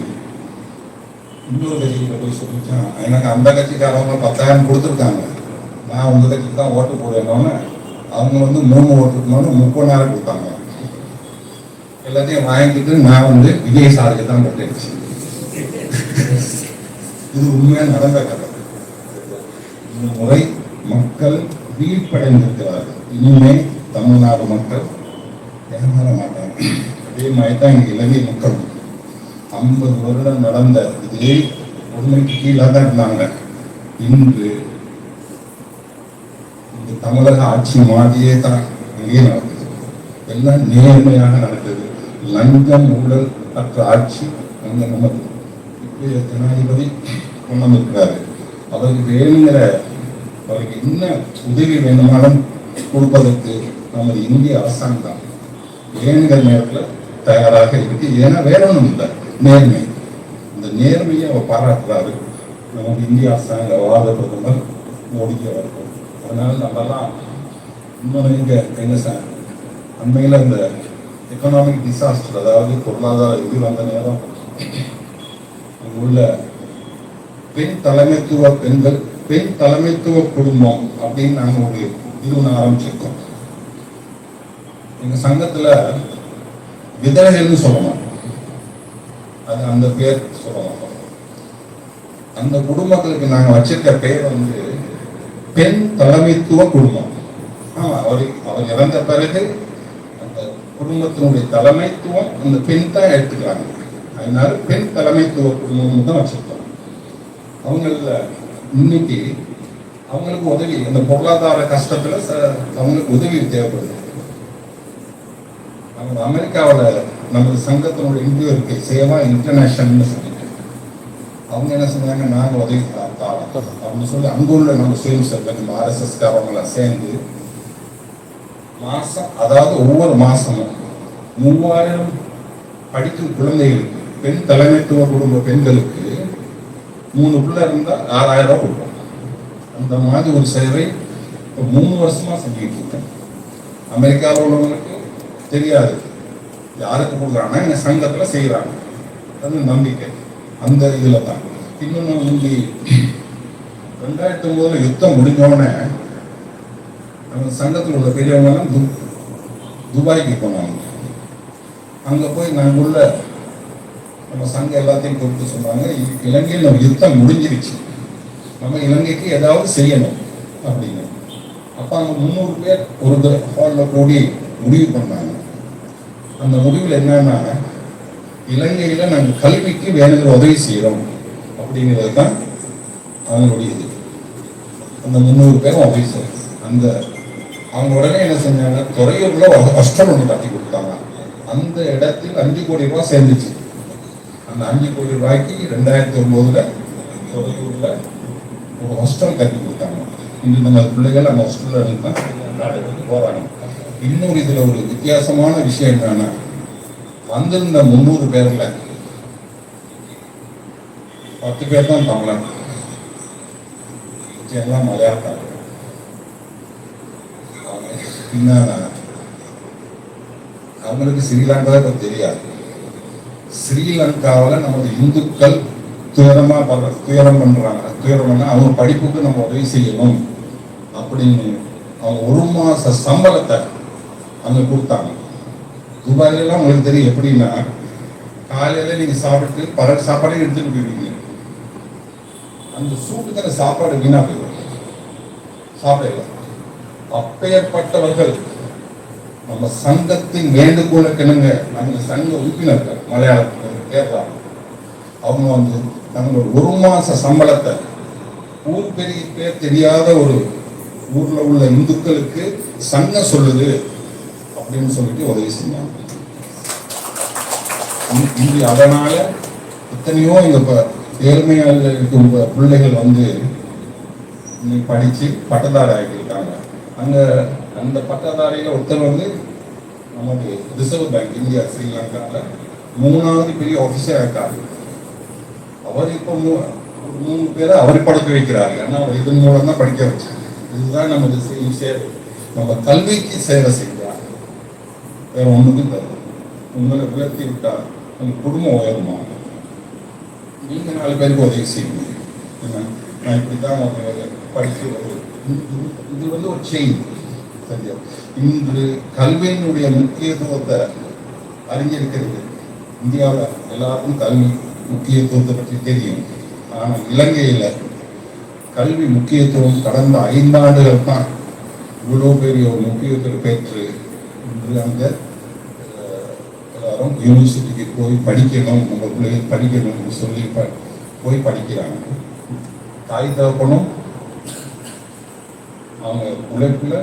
இன்னொரு கட்சியில போய் சொல்லிச்சான், எனக்கு அந்த கட்சிக்காரவங்க 10,000 கொடுத்துருக்காங்க, நான் உங்க கட்சிக்கு தான் ஓட்டு போடுவேன்னு அவங்க வந்து 3 ஓட்டுக்கு 30,000 கொடுத்தாங்க. எல்லாத்தையும் வாங்கிட்டு நான் வந்து விஜய் சாருக்கு தான் போட்டேன். இது உண்மையா நடந்த கதை. இந்த முறை மக்கள் வீழ்ப்படைந்திருக்கிறார்கள். இனிமே தமிழ்நாடு மக்கள் ஏமாற மாட்டாங்க. அதே மாதிரி தான் இங்க இலங்கை மக்கள் 50 வருடம் நடந்த இதே உண்மைக்கு கீழே தான் இருந்தாங்க. இன்று இந்த தமிழக ஆட்சி மாதிரியே தான் இங்கே நடக்குது. எல்லாம் நேர்மையாக நடக்குது. லஞ்சம் ஊழல் அற்ற ஆட்சி அங்க நமக்கு இப்போ ஜனாதிபதி கொண்டு வந்திருக்கிறாரு. அவருக்கு வேணுங்கிற அவருக்கு என்ன உதவி வேணுமானும் கொடுப்பதற்கு நமது இந்திய அரசாங்கம் தான் வேணுங்கிற நேரத்தில் தயாராக இருக்கு. ஏன்னா வேற ஒன்றும் இல்லை, நேர்மை. இந்த நேர்மையை அவர் பாராட்டுறாரு நமது இந்திய அரசாங்க வாத பிரதமர் மோடிக்கு அவர்கள். அதனால நம்மலாம் இன்னொன்று இங்கே என்ன அண்மையில் இந்த எக்கனாமிக் டிசாஸ்டர், அதாவது பொருளாதார இது வந்த நேரம் உள்ள பெண் தலைமைத்துவ குடும்பம் அப்படின்னு நாங்கள் ஒரு இது ஒன்று ஆரம்பிச்சிருக்கோம். எங்க சங்கத்துல விதவைகள்னு சொல்லலாம், அது அந்த பேர் சொல்லலாம். அந்த குடும்பங்களுக்கு நாங்கள் வச்சிருக்க பேர் வந்து பெண் தலைமைத்துவ குடும்பம். அவர் இறந்த பிறகு அந்த குடும்பத்தினுடைய தலைமைத்துவம் அந்த பெண் தான் எடுத்துக்கிறாங்க. அதனால பெண் தலைமைத்துவ குடும்பம் தான் வச்சிருக்கோம். அவங்கள இன்னைக்கு அவங்களுக்கு உதவி, அந்த பொருளாதார கஷ்டத்துல அவங்களுக்கு உதவி தேவைப்படுது. நம்ம அமெரிக்காவில் நமது சங்கத்தினுடைய இந்திய இருக்கு, சேவா இன்டர்நேஷனல் சொல்லிட்டு அவங்க என்ன சொன்னாங்க, நாங்கள் உதவி அப்படின்னு சொல்லி அங்குள்ள நம்ம சேல்ஸ் நம்ம RSS காரவங்களாம் சேர்ந்து மாசம், அதாவது ஒவ்வொரு மாசமும் 3000 படிக்கும் குழந்தைகளுக்கு, பெண் தலைமைத்துவ குடும்ப பெண்களுக்கு 3 பிள்ளை இருந்தால் 6000 ரூபாய் கொடுப்போம். அந்த மாதிரி ஒரு சேவை இப்போ 3 வருஷமா செஞ்சுட்டு இருக்கேன். அமெரிக்காவில் உள்ளவங்களுக்கு தெரியாது யாருக்கு கொடுக்குறாங்கன்னா எங்கள் சங்கத்தில் செய்கிறாங்க. அது நம்பிக்கை அந்த இதில் தான். இன்னொன்று இங்கே 2009 யுத்தம் முடிஞ்சோடனே நம்ம சங்கத்தில் உள்ள பெரியவங்கலாம் துபாய்க்கு போனாங்க. அங்கே போய் நாங்கள் உள்ள நம்ம சங்கம் எல்லாத்தையும் கூப்பிட்டு சொன்னாங்க, இலங்கையில் நம்ம யுத்தம் முடிஞ்சிருச்சு, நம்ம இலங்கைக்கு ஏதாவது செய்யணும் அப்படின்னு. அப்போ அங்கே 300 பேர் ஒரு ஹாலில் கூடி முடிவு பண்ணாங்க. அந்த முடிவில் என்னன்னா, இலங்கையில் நாங்கள் கல்விக்கு வேணுங்கிற உதவி செய்கிறோம் அப்படிங்கிறது தான் அவங்களுடைய இது. அந்த 300 பேரும் உதவி செய்யணும். அந்த அவங்க உடனே என்ன செஞ்சாங்க, துறையூர்ல ஒரு ஹாஸ்டல் ஒன்று கட்டி கொடுத்தாங்க. அந்த இடத்தில் 5 கோடி ரூபாய் சேர்ந்துச்சு. அந்த 5 கோடி ரூபாய்க்கு 2009 துறையூர்ல ஒரு ஹாஸ்டல் கட்டி கொடுத்தாங்க. இன்று நம்ம பிள்ளைகள் அந்த ஹாஸ்டல்ல இருந்து போறாங்க. இன்னொரு இதுல ஒரு வித்தியாசமான விஷயம் என்னன்னா, வந்திருந்த 300 பேர்ல 10 பேர் தான் தமிழன், எல்லாம் மலையாளத்தாங்க. என்னன்னா, அவங்களுக்கு ஸ்ரீலங்கா தெரியாது. ஸ்ரீலங்காவில் நமது இந்துக்கள் துயரம் பண்றாங்க. துயரம்னா அவங்க படிப்புக்கு நம்ம உதவி செய்யணும் அப்படின்னு அவங்க 1 மாச சம்பளத்தை அங்க கொடுத்தாங்க. துபாயிலாம் உங்களுக்கு தெரியும் எப்படின்னா, காலையில நீங்க சாப்பிட்டு பல சாப்பாடையும் எடுத்துட்டு போயிருவீங்க. அந்த சூட்டுக்கிற சாப்பாடு வீணா போயிடும், சாப்பிடல. அப்பேற்பட்டவர்கள் நம்ம சங்கத்தின் வேண்டுகோளுக்கு இணங்க நம்ம சங்க உறுப்பினர்கள் மலையாளத்தில் கேரளா அவங்க வந்து தங்களோட 1 மாச சம்பளத்தை ஊர் பெரிய பேர் தெரியாத ஒரு ஊர்ல உள்ள இந்துக்களுக்கு சங்கம் சொல்லுது அப்படின்னு சொல்லிட்டு உதவி செஞ்சாங்க. இன்று அதனால எத்தனையோ எங்க ஏழ்மையாக இருக்க பிள்ளைகள் வந்து படிச்சு பட்டதாரி ஆகியிருக்காங்க. அங்க அந்த பட்டதாரியில ஒருத்தர் வந்து நமக்கு ரிசர்வ் பேங்க் இந்தியா ஸ்ரீலங்காவில் 3வது பெரிய ஆஃபீஸர் இருக்காரு. அவர் இப்போ 3 பேரை அவர் படுக்க வைக்கிறாரு. ஏன்னா அவர் இதன் மூலம் தான் படிக்க வச்சாங்க. இதுதான் நமது சேவை. நம்ம கல்விக்கு சேவை செய்கிறார், வேற ஒண்ணுக்கும் தரும். உங்களை உயர்த்தி விட்டால் உங்க குடும்பம் உயருமா, நீங்க 4 பேருக்கு உதவி செய்யுங்க. நான் இப்படித்தான் படிச்சு இது வந்து ஒரு செயின். சரியா? இன்று கல்வியினுடைய முக்கியத்துவத்தை அறிஞ்சிருக்கிறது. இந்தியாவில் எல்லாருக்கும் கல்வி முக்கியத்துவத்தை பற்றி தெரியும். ஆனால் இலங்கையில் கல்வி முக்கியத்துவம் கடந்த 5 ஆண்டுகள் தான் இவ்வளோ பெரிய ஒரு முக்கியத்துவத்தை பெற்று இன்று அந்த எல்லாரும் யூனிவர்சிட்டிக்கு போய் படிக்கணும், உங்கள் பிள்ளைகள் படிக்கணும்னு சொல்லி போய் படிக்கிறாங்க. தாய் தகப்பனும் அவங்க உழைப்புல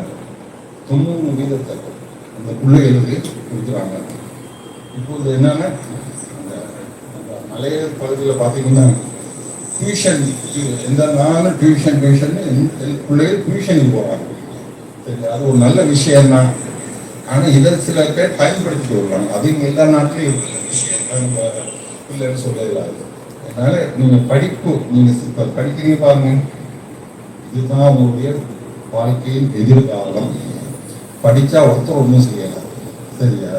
90% அந்த பிள்ளைகளுக்கு கொடுக்குறாங்க. இப்போது என்னன்னா அந்த மலைய பகுதியில் பார்த்தீங்கன்னா டியூஷன், எந்த நாளும் டியூஷன் பிள்ளைகள் டியூஷனுக்கு போகிறாங்க. சரி, அது ஒரு நல்ல விஷயம் தான். ஆனால் இதை சில பேர் பயன்படுத்தி வருவாங்க. அது எல்லா நாட்டிலையும் இல்லைன்னு சொல்லலாது. அதனால நீங்கள் படிப்பு, நீங்கள் இப்போ படிக்கிறீங்க பாருங்க, இதுதான் உங்களுடைய வாழ்க்கையின் எதிர்காலம். படித்தா ஒருத்தர் ஒன்றும் செய்யலாம். சரியா?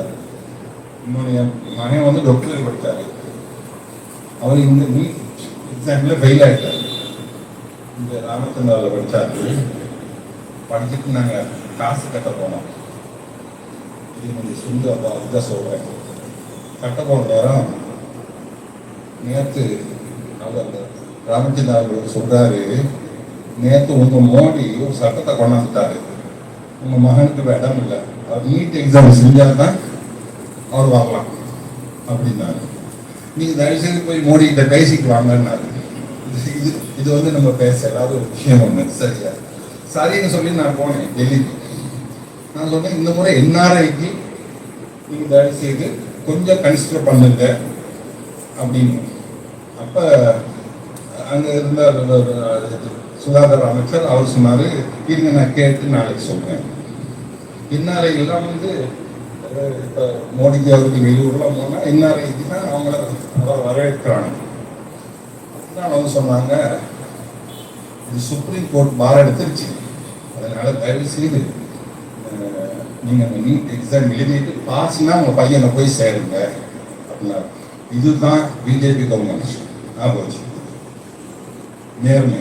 இன்னொன்று மகன் வந்து டாக்டர் படித்தாரு. அவர் இந்த நீட் எக்ஸாமில் ஃபெயில் ஆகிட்டார். இந்த ராமச்சந்திராவில் படித்தாரு. படிச்சுட்டு நாங்கள் காசு கட்ட போனோம். இது கொஞ்சம் சொந்த அதுதான் சொல்கிறேன். கட்ட போன நேரம் நேற்று அவர் ராமச்சந்திராவில் சொல்கிறாரு, நேற்று உங்கள் மோடி ஒரு சட்டத்தை கொண்டாந்துட்டாரு, உங்கள் மகனுக்கு இடம் இல்லை, அவர் நீட் எக்ஸாம் செஞ்சால் தான் அவர் வாங்கலாம் அப்படின்னாரு. நீங்கள் தயவுசெய்து போய் மோடி கிட்ட பேசிட்டு வாங்கன்னாரு. இது வந்து நம்ம பேசலாத ஒரு விஷயம் ஒன்று. சரியா? சரின்னு சொல்லி நான் போனேன் டெல்லிக்கு. நான் சொன்னேன், இந்த முறை என்ஆர்ஐக்கு நீங்கள் தயவுசெய்து கொஞ்சம் கன்சிடர் பண்ணுங்க அப்படின்னு. அப்போ அங்கே இருந்த சுகாதார அமைச்சர் அவர் சொன்னார், இருங்க நான் கேட்டு நாளைக்கு சொல்கிறேன். என்ஆர்ஐ எல்லாம் வந்து இப்போ மோடிஜி அவருக்கு வெளியூர்லாம் போனால் என்ஆர்ஐக்கு தான் அவங்கள வரவேற்கிறாங்க. தான் வந்து சொன்னாங்க, இது சுப்ரீம் கோர்ட் பார் எடுத்துருச்சு, அதனால தயவு செய்து நீங்கள் அந்த நீட் எக்ஸாம் எழுதிட்டு பாஸ்னா உங்கள் பையனை போய் சேருங்க அப்படின்னா. இதுதான் பிஜேபி கவர்மெண்ட். ஆச்சு நேர்மை,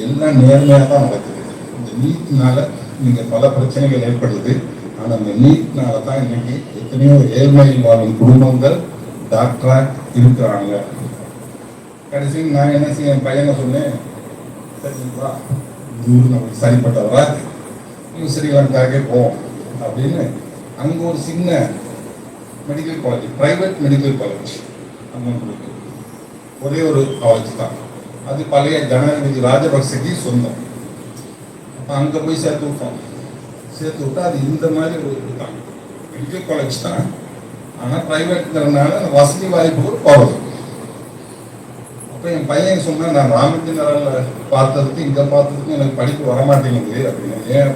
எல்லாம் நேர்மையாக தான் நடக்குது. இந்த நீட்னால நீங்கள் பல பிரச்சனைகள் ஏற்படுது. ஆனால் அந்த நீட்னால தான் இன்னைக்கு எத்தனையோ ஏழ்மையில் வாழும் குடும்பங்கள் டாக்டராக இருக்கிறாங்க. கடைசி நான் என்ன செய்ய, என் பையனை சொன்னேன், சரிங்களா ஊர் நமக்கு சரிப்பட்டவரா, நீங்கள் ஸ்ரீலங்காக்கே போவோம் அப்படின்னு. அங்கே ஒரு சின்ன medical college, private medical college அங்கே இருக்கு. ஒரே ஒரு காலேஜ் தான். அது பழைய ஜனாதிபதி ராஜபக்சேக்கு சொந்தம். அப்போ அங்கே போய் சேர்த்து விட்டா அது இந்த மாதிரி ஒரு இதுதான், மெடிக்கல் காலேஜ் தான். ஆனால் ப்ரைவேட்ங்கிறதுனால அந்த வசதி வாய்ப்புகள் போகிறது. அப்போ என் பையன் சொன்னா, நான் ராமச்சந்திராவில் பார்த்ததுக்கு இங்கே பார்த்ததுக்கு எனக்கு படிப்பு வரமாட்டேங்குது அப்படின்னு. ஏன்?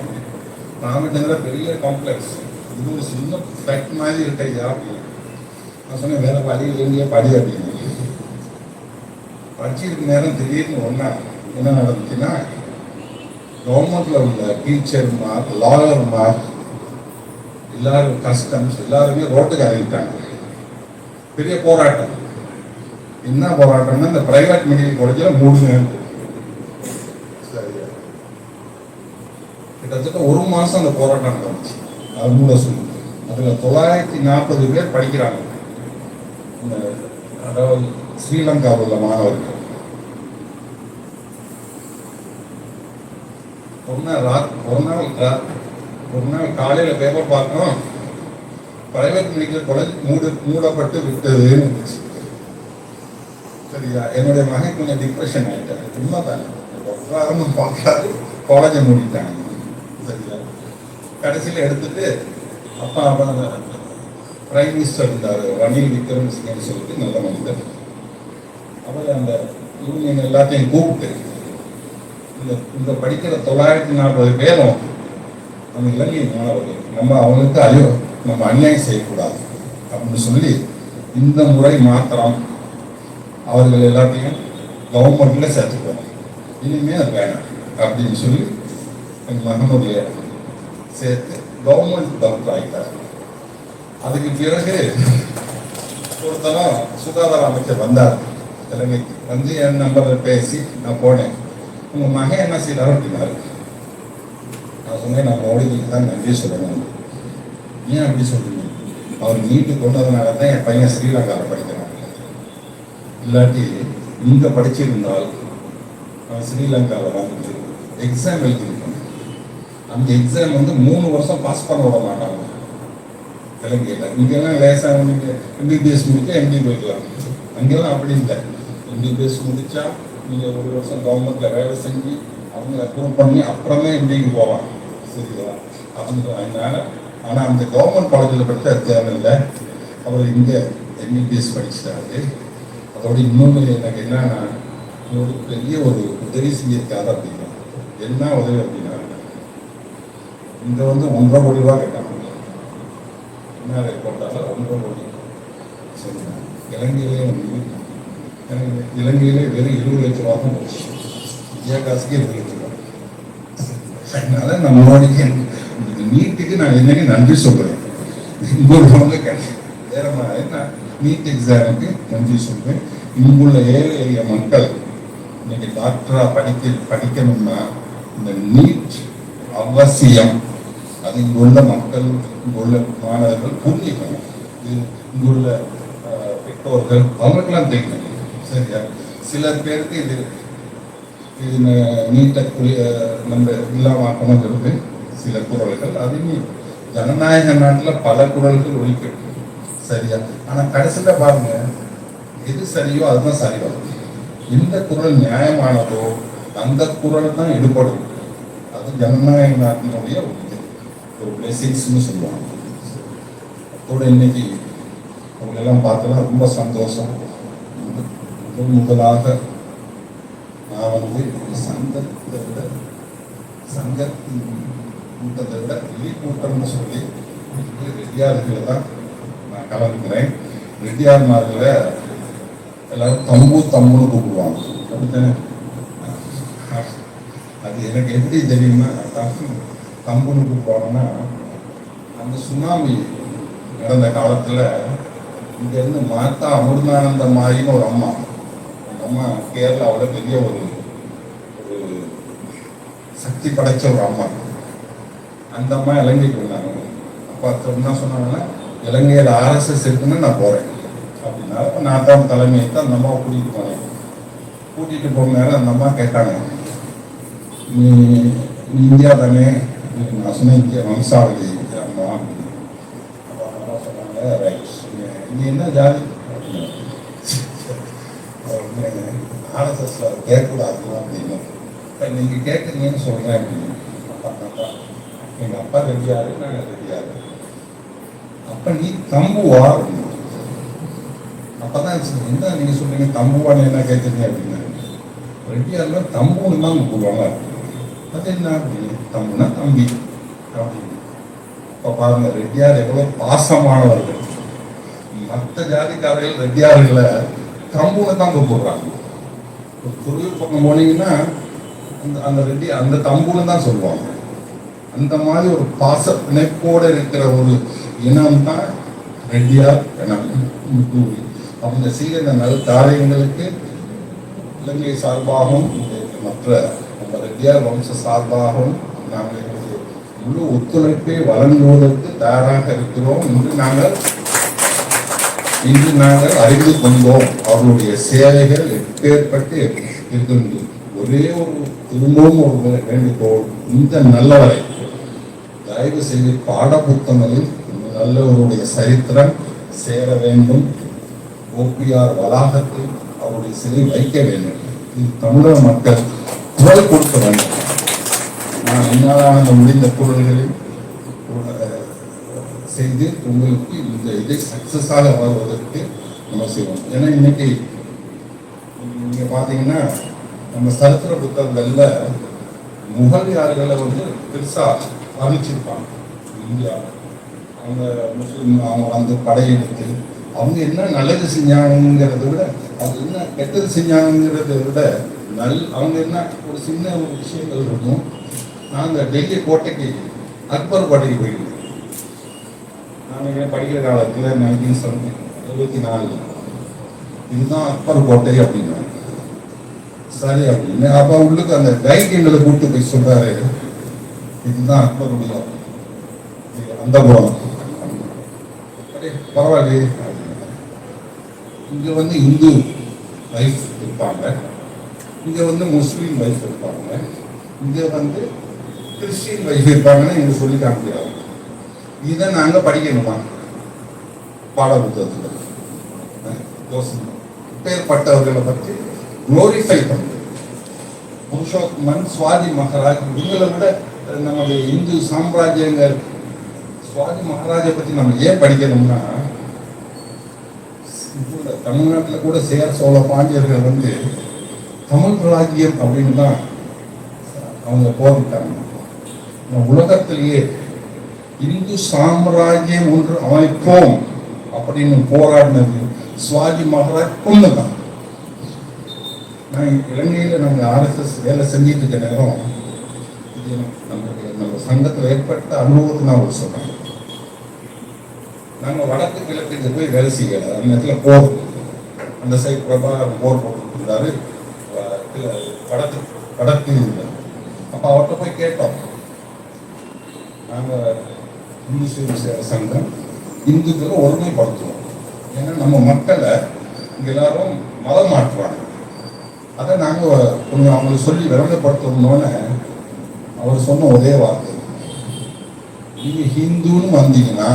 ராமச்சந்திரா பெரிய காம்ப்ளெக்ஸ், இது ஒரு சின்ன ஃபேக்ட் மாதிரி இருக்கையா அப்படின்னு. நான் சொன்னேன், வேற வழி இல்லையே படி அப்படின்னு. படிச்சிருக்க நேரம் திடீர்னு ஒன்றா என்ன நடந்துச்சுன்னா, கவர்மெண்ட்ல உள்ள டீச்சர்மார், லாயர்மார், எல்லாரும் கஸ்டம்ஸ் எல்லாருமே ரோட்டுக்கு இறங்கிட்டாங்க. பெரிய போராட்டம். என்ன போராட்டம்னா, இந்த பிரைவேட் மெடிக்கல் காலேஜில் மூடுங்க. சரியா? கிட்டத்தட்ட 1 மாசம் அந்த போராட்டம் நடந்துச்சு. அது மூட சொல்லுது. அதுல 940 பேர் படிக்கிறாங்க. அதாவது ஸ்ரீலங்காவில் உள்ள மாணவர்கள். ஒரு நாள் காலையில் பேப்பர் பார்க்கணும், பிரைவேட் மெடிக்கல் காலேஜ் மூடப்பட்டு விட்டதுன்னு இருந்துச்சு. சரியா? என்னுடைய மகன் கொஞ்சம் டிப்ரெஷன் ஆகிட்டாரு. உண்மைதான், பார்க்காது காலேஜை மூடிட்டாங்க. சரியா? கடைசியில் எடுத்துட்டு அப்பா பிரைம் மினிஸ்டர் இருந்தார், ரணில் விக்ரமசிங்கன்னு சொல்லிட்டு நல்ல மனிதர். அவர் அந்த யூனியன் எல்லாத்தையும் கூப்பிட்டு, இந்த படிக்கிற 940 பேரும் நம்ம இலங்கை மாணவர்கள், நம்ம அவங்களுக்கு நம்ம அநியாயம் செய்யக்கூடாது அப்படின்னு சொல்லி இந்த முறை மாத்திரம் அவர்கள் எல்லாத்தையும் கவர்மெண்ட்ல சேர்த்துக்கணும், இனிமே அது வேணாம் அப்படின்னு சொல்லி எங்கள் மகனுடைய சேர்த்து கவர்மெண்ட் டாக்டர் ஆகிட்டார். அதுக்கு பிறகு ஒருத்தரம் சுகாதார அமைச்சர் வந்தார் இலங்கைக்கு. வந்து என் நம்பரில் பேசி நான் போனேன். உங்கள் மகன் என்ன செய்யறாரு அப்படின்னாரு. நான் சொன்னேன், நான் மோடிக்கு தான் நன்றி சொல்லணும். ஏன் அப்படி சொல்றீங்க? அவர் நீட்டு கொண்டதுனால தான் என் பையன் ஸ்ரீலங்காவில் படிக்கிறாங்க. இல்லாட்டி இங்கே படிச்சிருந்தால் அவன் ஸ்ரீலங்காவில் வந்து எக்ஸாம் எழுதியிருக்கணும். அந்த எக்ஸாம் வந்து 3 வருஷம் பாஸ் பண்ண விட மாட்டாங்க இலங்கையில். இங்கெல்லாம் லேசாக நீங்கள் எம்பிபிஎஸ் முடிச்சா எம்பி போய்க்கலாம். அங்கெல்லாம் அப்படி இல்லை. எம்பிபிஎஸ் முடிச்சா நீங்கள் 1 வருஷம் கவர்மெண்ட்டில் வேலை செஞ்சு அவங்க அப்ரூவ் பண்ணி அப்புறமே எம்பிக்கு போவாங்க. சரிங்களா? அதனால ஆனால் அந்த கவர்மெண்ட் காலேஜில் படித்தா தேவையில்லை. அவர் இங்கே எம்பிபிஎஸ் படிச்சிட்டாரு. அதோட இன்னொன்று எனக்கு என்னன்னா, ஒரு பெரிய ஒரு உதவி செஞ்சிருக்காரு அப்படின்னா, என்ன உதவி அப்படின்னா, இங்கே வந்து 1.5 கோடி ரூபா கேட்டாங்க. என்ன போட்டாலும் 1.5 கோடி. சரிங்களா? இலங்கையிலே வெறும் 20 லட்ச ரூபா தான் போச்சு. இந்தியா காசுக்கு 20 லட்ச ரூபா. அதனால நம்மளுடைய நீட்டுக்கு நான் என்னைக்கு நன்றி சொல்றேன். இங்குள்ளவங்க வேற என்ன நீட் எக்ஸாமுக்கு நன்றி சொல்றேன். இங்குள்ள ஏழை எளிய மக்கள் இன்னைக்கு டாக்டரா படிக்கணும்னா இந்த நீட் அவசியம். அது இங்குள்ள மக்கள், இங்குள்ள மாணவர்கள் புரிஞ்சுக்கணும். இங்குள்ள பெற்றோர்கள் அவங்களுக்கெல்லாம் தெரியும். சரியா? சில பேருக்கு இது நீட்டை நம்ம இல்லாமக்கணும் இருக்கு சில குரல்கள். அதுவும் ஜனநாயக நாட்டில் பல குரல்கள் ஒழிக்கட்டும். சரியா? ஆனால் கடைசியில் பாருங்க, எது சரியோ அதுதான் சரி வரும். எந்த குரல் நியாயமானதோ அந்த குரல் தான் எடுபடும். அது ஜனநாயக நாட்டினுடைய ஒரு பிளெஸிங்ஸ்னு சொல்லுவாங்க. அதோட இன்னைக்கு அவங்களெல்லாம் பார்த்தலாம் ரொம்ப சந்தோஷம். முதலாக நான் வந்து சங்கத்தை விட சங்கத்தின் கூட்டத்தை விட கூட்டம்னு சொல்லி ரெட்டியார்களை தான் நான் கலந்துக்கிறேன். ரெட்டியார்மார்களை எல்லாரும் தம்புன்னு கூப்பிடுவாங்க. அப்படித்தானே? அது எனக்கு எப்படி தெரியுமா, தம்புன்னு கூப்பிடுவாங்கன்னா, அந்த சுனாமி நடந்த காலத்தில் இங்கேருந்து மாத்தா அமிர்தானந்த மாயின்னு ஒரு அம்மா, அந்த அம்மா கேரளாவில் பெரிய ஒரு சக்தி படைச்ச ஒரு அம்மா. அந்த அம்மா இலங்கைக்கு வந்தாங்க. அப்போ என்ன சொன்னாங்கன்னா, இலங்கையில் RSS இருக்குன்னு நான் போகிறேன் அப்படின்னா, நான் தான் தலைமையத்தை அந்த அம்மாவை கூட்டிகிட்டு போனேன். கூட்டிகிட்டு போன நேரம் அந்த அம்மா கேட்டாங்க, நீ இந்தியா தானே? நான் சொன்னேன், இந்தியா வம்சாவளி அம்மா. அப்போ அம்மா சொன்னாங்க, ரைட், நீ என்ன ஜாதி? RSSல கேட்கக்கூடாது அப்படின்னு. இப்போ நீங்கள் கேட்குறீங்கன்னு சொல்கிறேன் அப்படின்னு. அப்பா எங்கள் அப்பா ரெடியாரு, நாங்கள் ரெடியாரு. அப்போ நீ தம்புவா அப்படின்னு. அப்பதான் என்ன நீங்க சொல்றீங்க, தம்புவான்னு என்ன கேட்குறீங்க அப்படின்னா, ரெட்டியார்ல தம்புன்னு தான் கூப்பிடுவாங்க. அது என்ன அப்படின்னு, தம்புனா தம்பி அப்படின்னு. இப்போ பாருங்க, ரெட்டியார் எவ்வளவு பாசமானவர்கள். மற்ற ஜாதிக்காரர்கள் ரெட்டியார்களை தம்புன்னு தான் கூப்பிடுறாங்க. ஒரு துருவில் பக்கம் போனீங்கன்னா அந்த ரெட்டி அந்த தம்புன்னு தான் சொல்லுவாங்க. அந்த மாதிரி ஒரு பாச பிணைப்போடு இருக்கிற ஒரு இனம் தான் ரெட்டியார் இனம். அவங்க செய்கிற நல்ல காரியங்களுக்கு இலங்கை சார்பாகவும் மற்ற நம்ம ரெட்டியார் வம்ச சார்பாகவும் நாங்கள் முழு ஒத்துழைப்பை வழங்குவதற்கு தயாராக இருக்கிறோம் இன்று நாங்கள் அறிந்து கொண்டோம். அவர்களுடைய சேவைகள் எப்பேற்பட்டு இருக்கின்றது. ஒரே ஒரு திரும்பவும் ஒரு வேண்டுகோள், இந்த நல்லவரை தயவு செய்து பாட புத்தகங்களில் நல்லவருடைய சரித்திரம் சேர வேண்டும். OPR வளாகத்தில் அவருடைய சிலை வைக்க வேண்டும். இது தமிழக மக்கள் குரல் கொடுக்க வேண்டும். நான் என்னாலான முடிந்த குரல்களில் செய்து உங்களுக்கு இந்த இதை சக்சஸாக வருவதற்கு நம்ம செய்வோம். ஏன்னா இன்னைக்கு நீங்க பார்த்தீங்கன்னா, நம்ம சரித்திர புத்தகங்கள்ல முகலியார்களை வந்து பெருசா வர்ணிச்சிருப்பாங்க. இந்தியா அவங்க முஸ்லீம் அவங்க வந்து படையெடுத்து அவங்க என்ன நல்லது செஞ்சாங்கிறத விட, அது என்ன கெட்டது செஞ்சாங்கிறத விட அவங்க என்ன ஒரு சின்ன ஒரு விஷயங்கள் இருக்கும். நாங்கள் டெல்லி கோட்டைக்கு அக்பர் கோட்டைக்கு போயிருக்கோம். நாங்கள் படிக்கிற காலத்தில் 1974 இதுதான் அக்பர் கோட்டை அப்படின்னா சரி அப்படின்னு. அப்போ உள்ளுக்கு அந்த கைட் எங்களை கூப்பிட்டு போய் சொல்றாரு, இதுதான் அக்பருடைய அந்த புறம். பரவாயில்லையே, இங்க வந்து இந்து வைஃப் இருப்பாங்க, இங்க வந்து முஸ்லீம் வைஃப் இருப்பாங்க, இங்க வந்து கிறிஸ்டின் வைஃப் இருப்பாங்கன்னு இங்க சொல்லி காமிக்கிறாங்க. இதை நாங்க படிக்கணுமா பாட புத்தகத்துல? பேர்பட்டவர்களை பற்றி குளோரிஃபை பண்ணுறது. புருஷோத்தமன், சுவாதி மகாராஜ், இவங்களை விட நம்முடைய இந்து சாம்ராஜ்யங்கள், சுவாதி மகாராஜை பற்றி நம்ம ஏன் படிக்கணும்னா, தமிழ்நாட்டில் கூட சேர சோழ பாண்டியர்கள் வந்து தமிழ் ராஜ்யம் அப்படின்னு தான் அவங்க போராட்டாங்க. உலகத்திலேயே இந்து சாம்ராஜ்யம் ஒன்று அமைப்போம் அப்படின்னு போராடினது சுவாதி மகாராஜ் பொண்ணுதான். நான் இலங்கையில் நாங்கள் RSS வேலை செஞ்சிட்டு இருக்க நேரம் இது நம்ம சங்கத்தில் ஏற்பட்ட அனுபவத்தை நான் ஒரு சொல்றேன். நாங்கள் வடக்கு கிழக்கு போய் வேலை செய்யல. அந்த நேரத்தில் போர், அந்த சைட் பிரபாகரன் போர் போட்டுருந்தாரு வடக்கு இருந்தார். அப்போ அவர்கிட்ட போய் கேட்டோம், நாங்கள் இந்து சேவை சங்கம் இந்துக்களை ஒருமைப்படுத்துவோம், ஏன்னா நம்ம மக்களை இங்கே எல்லாரும் மதம் மாற்றுவாங்க, அதை நாங்கள் கொஞ்சம் அவங்களுக்கு சொல்லி விளங்கப்படுத்தணும்னு அவர் சொன்ன ஒரே வார்த்தை, நீங்கள் ஹிந்துன்னு வந்தீங்கன்னா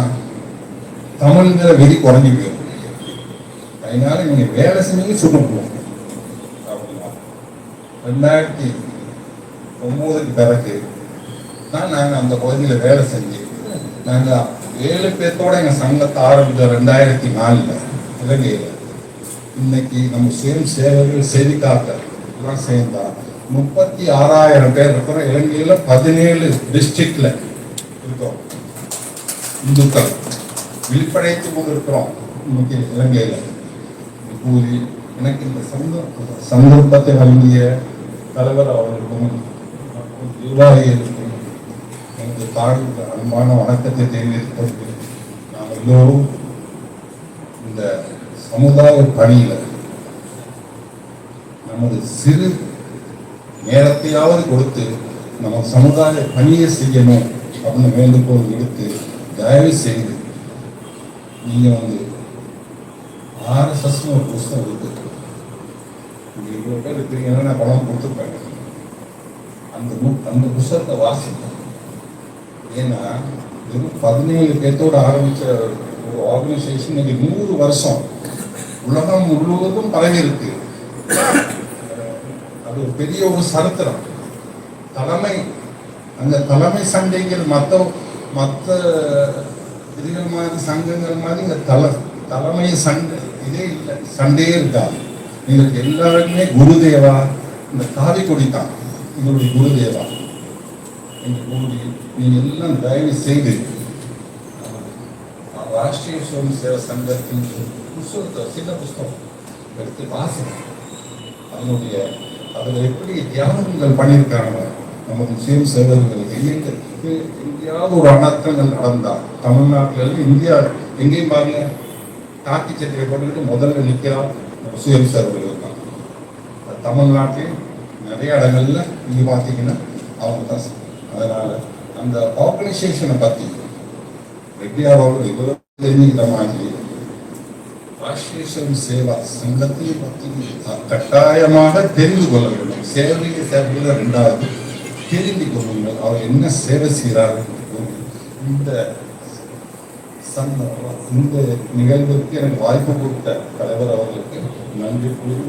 தமிழ்ங்கிற வெறி குறைஞ்சி போயிடும், அதனால நீங்கள் வேலை செஞ்சு சுட்டுக்குவோம் அப்படின்னா. 2009 பிறகு தான் நாங்கள் அந்த பகுதியில் வேலை செஞ்சு நாங்கள் 7 பேர்த்தோட எங்கள் சங்கத்தை ஆரம்பித்தோம் 2004 இலங்கையில். இன்னைக்கு நம்ம சேவர்கள் செய்திக்காக்க எல்லாம் சேர்ந்தா 36,000 பேர் இருக்கிறோம். இலங்கையில் 17 டிஸ்ட்ரிக்ட்ல இருக்கோம் இந்துக்கள், விழிப்படைத்து கொண்டு இருக்கிறோம் இன்னைக்கு இலங்கையில். கூறி எனக்கு இந்த சந்தர்ப்பத்தை வழங்கிய தலைவர் அவர்களுக்கும் நிர்வாகிகளுக்கும் எனது தாழ்ந்த அன்பான வணக்கத்தை தெரிவித்துக் கொண்டு, நாம் எல்லோரும் இந்த சமுதாய பணியில் நமது சிறு நேரத்தையாவது கொடுத்து நம்ம சமுதாய பணியை செய்யணும் அப்படின்னு வேண்டுகோள் எடுத்து, தயவு செய்து நீங்க வந்து RSS ஒரு புஸ்தகம் இருக்கு, இவ்வளவு பேர் இருக்கிறீங்கன்னா நான் பணம் கொடுத்துருப்பேன், அந்த புஸ்தகத்தை வாசிப்பேன். ஏன்னா வெறும் 17 பேர்த்தோடு ஆரம்பிச்ச ஒரு ஆர்கனைசேஷன் இன்னைக்கு 100 வருஷம் உலகம் முழுவதும் பரவி இருக்கு. அது ஒரு பெரிய ஒரு சரித்திரம். அந்த தலைமை சண்டைகள் மற்ற இதுகள் மாதிரி சங்கங்கள் மாதிரி இந்த தலைமை சண்டை இதே இல்லை, சண்டையே இருக்காது. எங்களுக்கு எல்லாருக்குமே குருதேவா இந்த காவி கொடி தான் எங்களுடைய குருதேவா. எங்கள் குருதி நீங்க எல்லாம் தயவு செய்து ராஷ்டிரிய சுயம் சேவை சங்கத்தின் புஸ்தகத்தை, சின்ன புஸ்தகம் எடுத்து வாசிக்கணும். அதில் எப்படி தியாகங்கள் பண்ணியிருக்காங்க நமது சுயம் சேவர்களுக்கு. எங்கேயாவது ஒரு அனர்த்தங்கள் நடந்தா தமிழ்நாட்டில் இந்தியா எங்கேயும் பாருங்க, காக்கி சட்டையை போட்டுக்கிட்டு முதல்ல நிற்கிறா சுயம் சேவர்கள் தான். தமிழ்நாட்டில் நிறைய இடங்கள்ல நீங்க பார்த்தீங்கன்னா அவங்க தான். அதனால அந்த ஆர்கனைசேஷனை பற்றி ரெட்டியார் அவர்கள் இவ்வளவு தெரிஞ்சுக்கிட்ட மாதிரி ராஷ்டிரிய சுயம் சேவா சங்கத்தை பற்றி கட்டாயமாக தெரிந்து கொள்ள வேண்டும். சேவையில் 2வது தெரிந்து கொள்ளுங்கள், அவர் என்ன சேவை செய்கிறார்கள். இந்த நிகழ்வுக்கு எனக்கு வாய்ப்பு கொடுத்த தலைவர் அவர்களுக்கு நன்றி கூறி